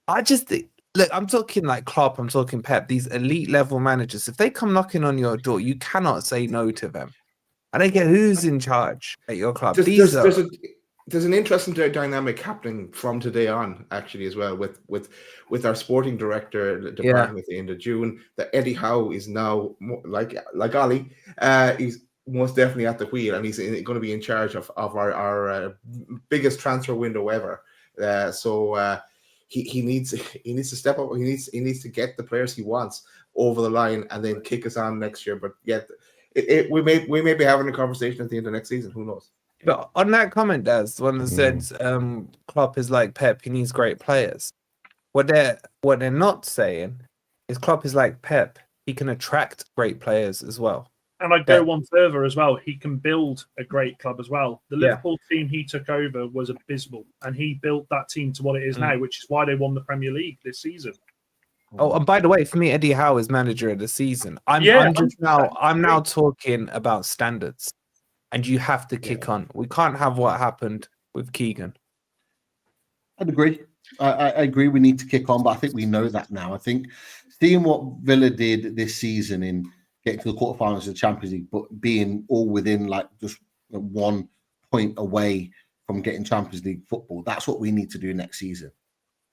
I just think, look, I'm talking like Klopp, I'm talking Pep, these elite level managers. If they come knocking on your door, you cannot say no to them. I don't care who's in charge at your club. There's an interesting dynamic happening from today on, actually, as well, with our sporting director departing at the end of June. That Eddie Howe is now like Ollie. He's most definitely at the wheel, and he's going to be in charge of our biggest transfer window ever. So he needs to step up. He needs to get the players he wants over the line and then kick us on next year. But yet, we may be having a conversation at the end of next season. Who knows? But on that comment, Daz, the one that said Klopp is like Pep, he needs great players. What they're not saying is Klopp is like Pep, he can attract great players as well. And I'd go one further as well. He can build a great club as well. The Liverpool team he took over was abysmal, and he built that team to what it is now, which is why they won the Premier League this season. Oh, and by the way, for me, Eddie Howe is manager of the season. I'm now talking about standards, and you have to kick on. We can't have what happened with Keegan. I'd agree. I agree. We need to kick on, but I think we know that now. I think seeing what Villa did this season in getting to the quarterfinals of the Champions League, but being all within like just 1 point away from getting Champions League football, that's what we need to do next season.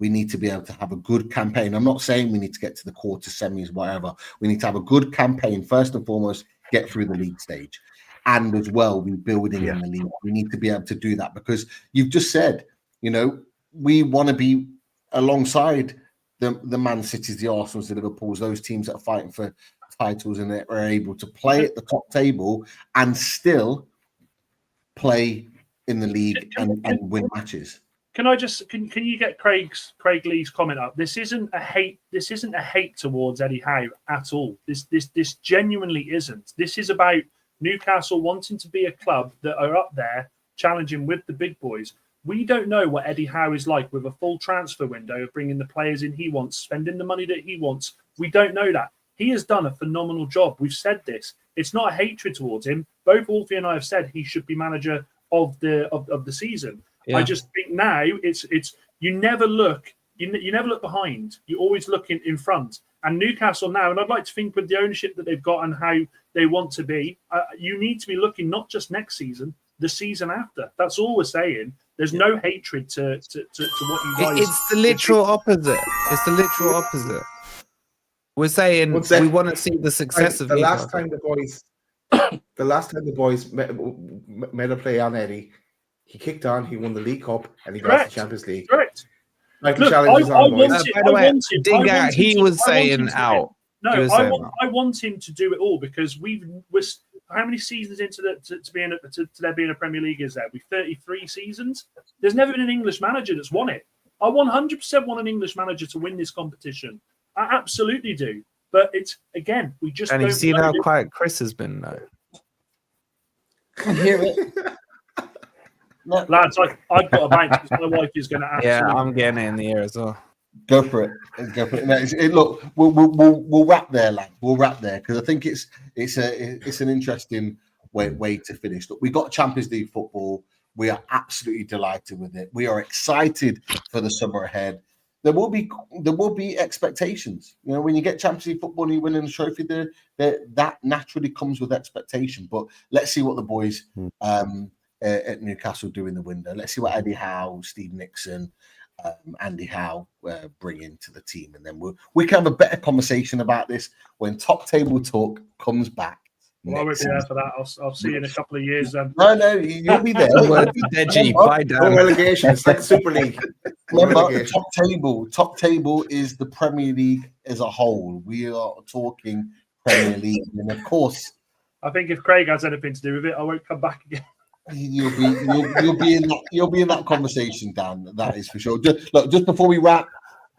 We need to be able to have a good campaign. I'm not saying we need to get to the quarter, semis, whatever. We need to have a good campaign first and foremost, get through the league stage. And as well, we're building in the league. We need to be able to do that because you've just said, you know, we want to be alongside the Man Cities, the Arsenals, the Liverpools, those teams that are fighting for titles and that are able to play at the top table and still play in the league and win matches. Can I just can you get Craig Lee's comment up? This isn't a hate. This isn't a hate towards Eddie Howe at all. This genuinely isn't. This is about Newcastle wanting to be a club that are up there challenging with the big boys. We don't know what Eddie Howe is like with a full transfer window of bringing the players in he wants, spending the money that he wants. We don't know that. He has done a phenomenal job. We've said this. It's not a hatred towards him. Both Wolfie and I have said he should be manager of the season. Yeah. I just think now it's you never look behind. You always look in front. And Newcastle now, and I'd like to think with the ownership that they've got and how they want to be, you need to be looking not just next season, the season after. That's all we're saying. There's no hatred to what you guys. It's the literal opposite. It's the literal opposite. We're saying we want to see the success of the last time the boys made a play on Eddie. He kicked on, he won the League Cup, and he got the Champions League. Correct. By the way, Dinga, he was saying out. No, I want him to do it all because we're how many seasons into there being a Premier League is there? We're 33 seasons. There's never been an English manager that's won it. I 100% want an English manager to win this competition. I absolutely do. But it's again, we just and don't you've seen how quiet Chris has been though. I hear it. Lads, I've got a bank because my wife is going to absolutely... Yeah, I'm getting it in the ear as well. Go for it. Go for it. No, look, we'll wrap there, lad. We'll wrap there because I think it's an interesting way to finish. Look, we got Champions League football. We are absolutely delighted with it. We are excited for the summer ahead. There will be expectations. You know, when you get Champions League football and you win a trophy, that naturally comes with expectation. But let's see what the boys at Newcastle do in the window. Let's see what Eddie Howe, Steve Nixon, Andy Howe bring into the team, and then we can have a better conversation about this when Top Table Talk comes back. Well, I won't be there for that. I'll see you in a couple of years then. No, you'll be there. Relegation. It's like Super League. Remember, Top Table is the Premier League as a whole. We are talking Premier League, and of course, I think if Craig has anything to do with it, I won't come back again. You'll be in that conversation, Dan. That is for sure. Just before we wrap,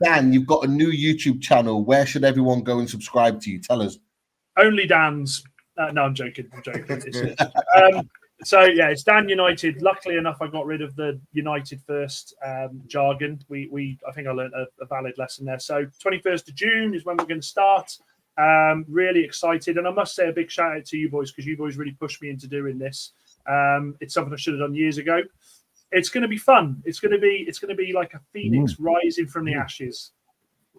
Dan, you've got a new YouTube channel. Where should everyone go and subscribe to you? Tell us. Only Dan's. No, I'm joking. So yeah, it's Dan United. Luckily enough, I got rid of the United first jargon. I think I learned a valid lesson there. So 21st of June is when we're going to start. Really excited, and I must say a big shout out to you boys because you boys really pushed me into doing this. It's something I should have done years ago. It's going to be fun. It's going to be like a phoenix rising from the ashes,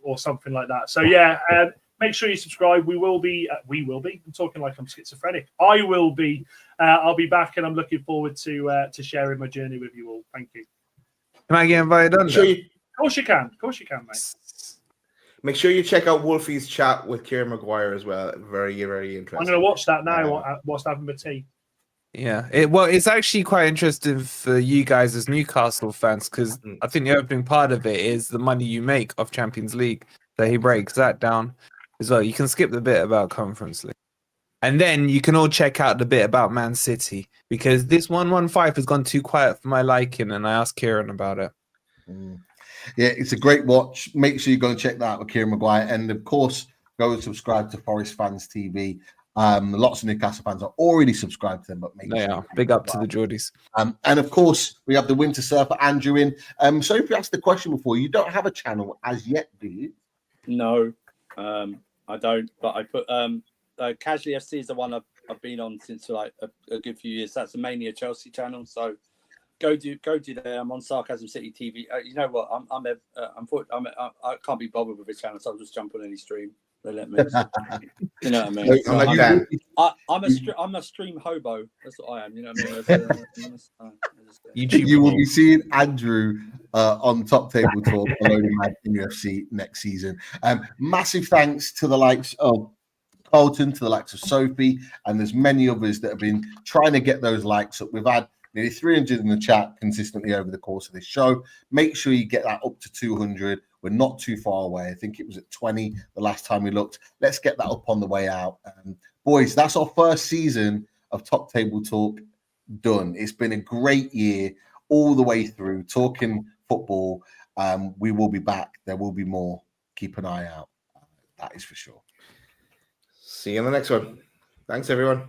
or something like that. So yeah, make sure you subscribe. We will be. I'm talking like I'm schizophrenic. I will be. I'll be back, and I'm looking forward to sharing my journey with you all. Thank you. Can I get invited on? Of course you can. Of course you can, mate. Make sure you check out Wolfie's chat with Kieran Maguire as well. Very, very interesting. I'm going to watch that now whilst having my tea. Yeah, it's actually quite interesting for you guys as Newcastle fans because I think the opening part of it is the money you make off Champions League. So he breaks that down as well. You can skip the bit about Conference League. And then you can all check out the bit about Man City because this 115 has gone too quiet for my liking, and I asked Kieran about it. Yeah, it's a great watch. Make sure you go and check that out with Kieran Maguire. And of course, go and subscribe to Forest Fans TV. Lots of Newcastle fans are already subscribed to them, but they are. Big up to the Geordies. And of course, we have the Winter Surfer, Andrew in. So if you asked the question before, you don't have a channel as yet, do you? No, I don't. But I put Casually FC is the one I've been on since like a good few years. That's mainly a Chelsea channel. So go do there. I'm on Sarcasm City TV. You know what? I can't be bothered with a channel, so I'll just jump on any stream. They let me. You know what I mean? So I'm a stream hobo. That's what I am. You know what I mean? You will be seeing Andrew on Top Table Talk following Mad NUFC next season. Massive thanks to the likes of Colton, to the likes of Sophie, and there's many others that have been trying to get those likes up. We've had nearly 300 in the chat consistently over the course of this show. Make sure you get that up to 200. We're not too far away. I think it was at 20 the last time we looked. Let's get that up on the way out. Boys, that's our first season of Top Table Talk done. It's been a great year all the way through, talking football. We will be back. There will be more. Keep an eye out. That is for sure. See you in the next one. Thanks, everyone.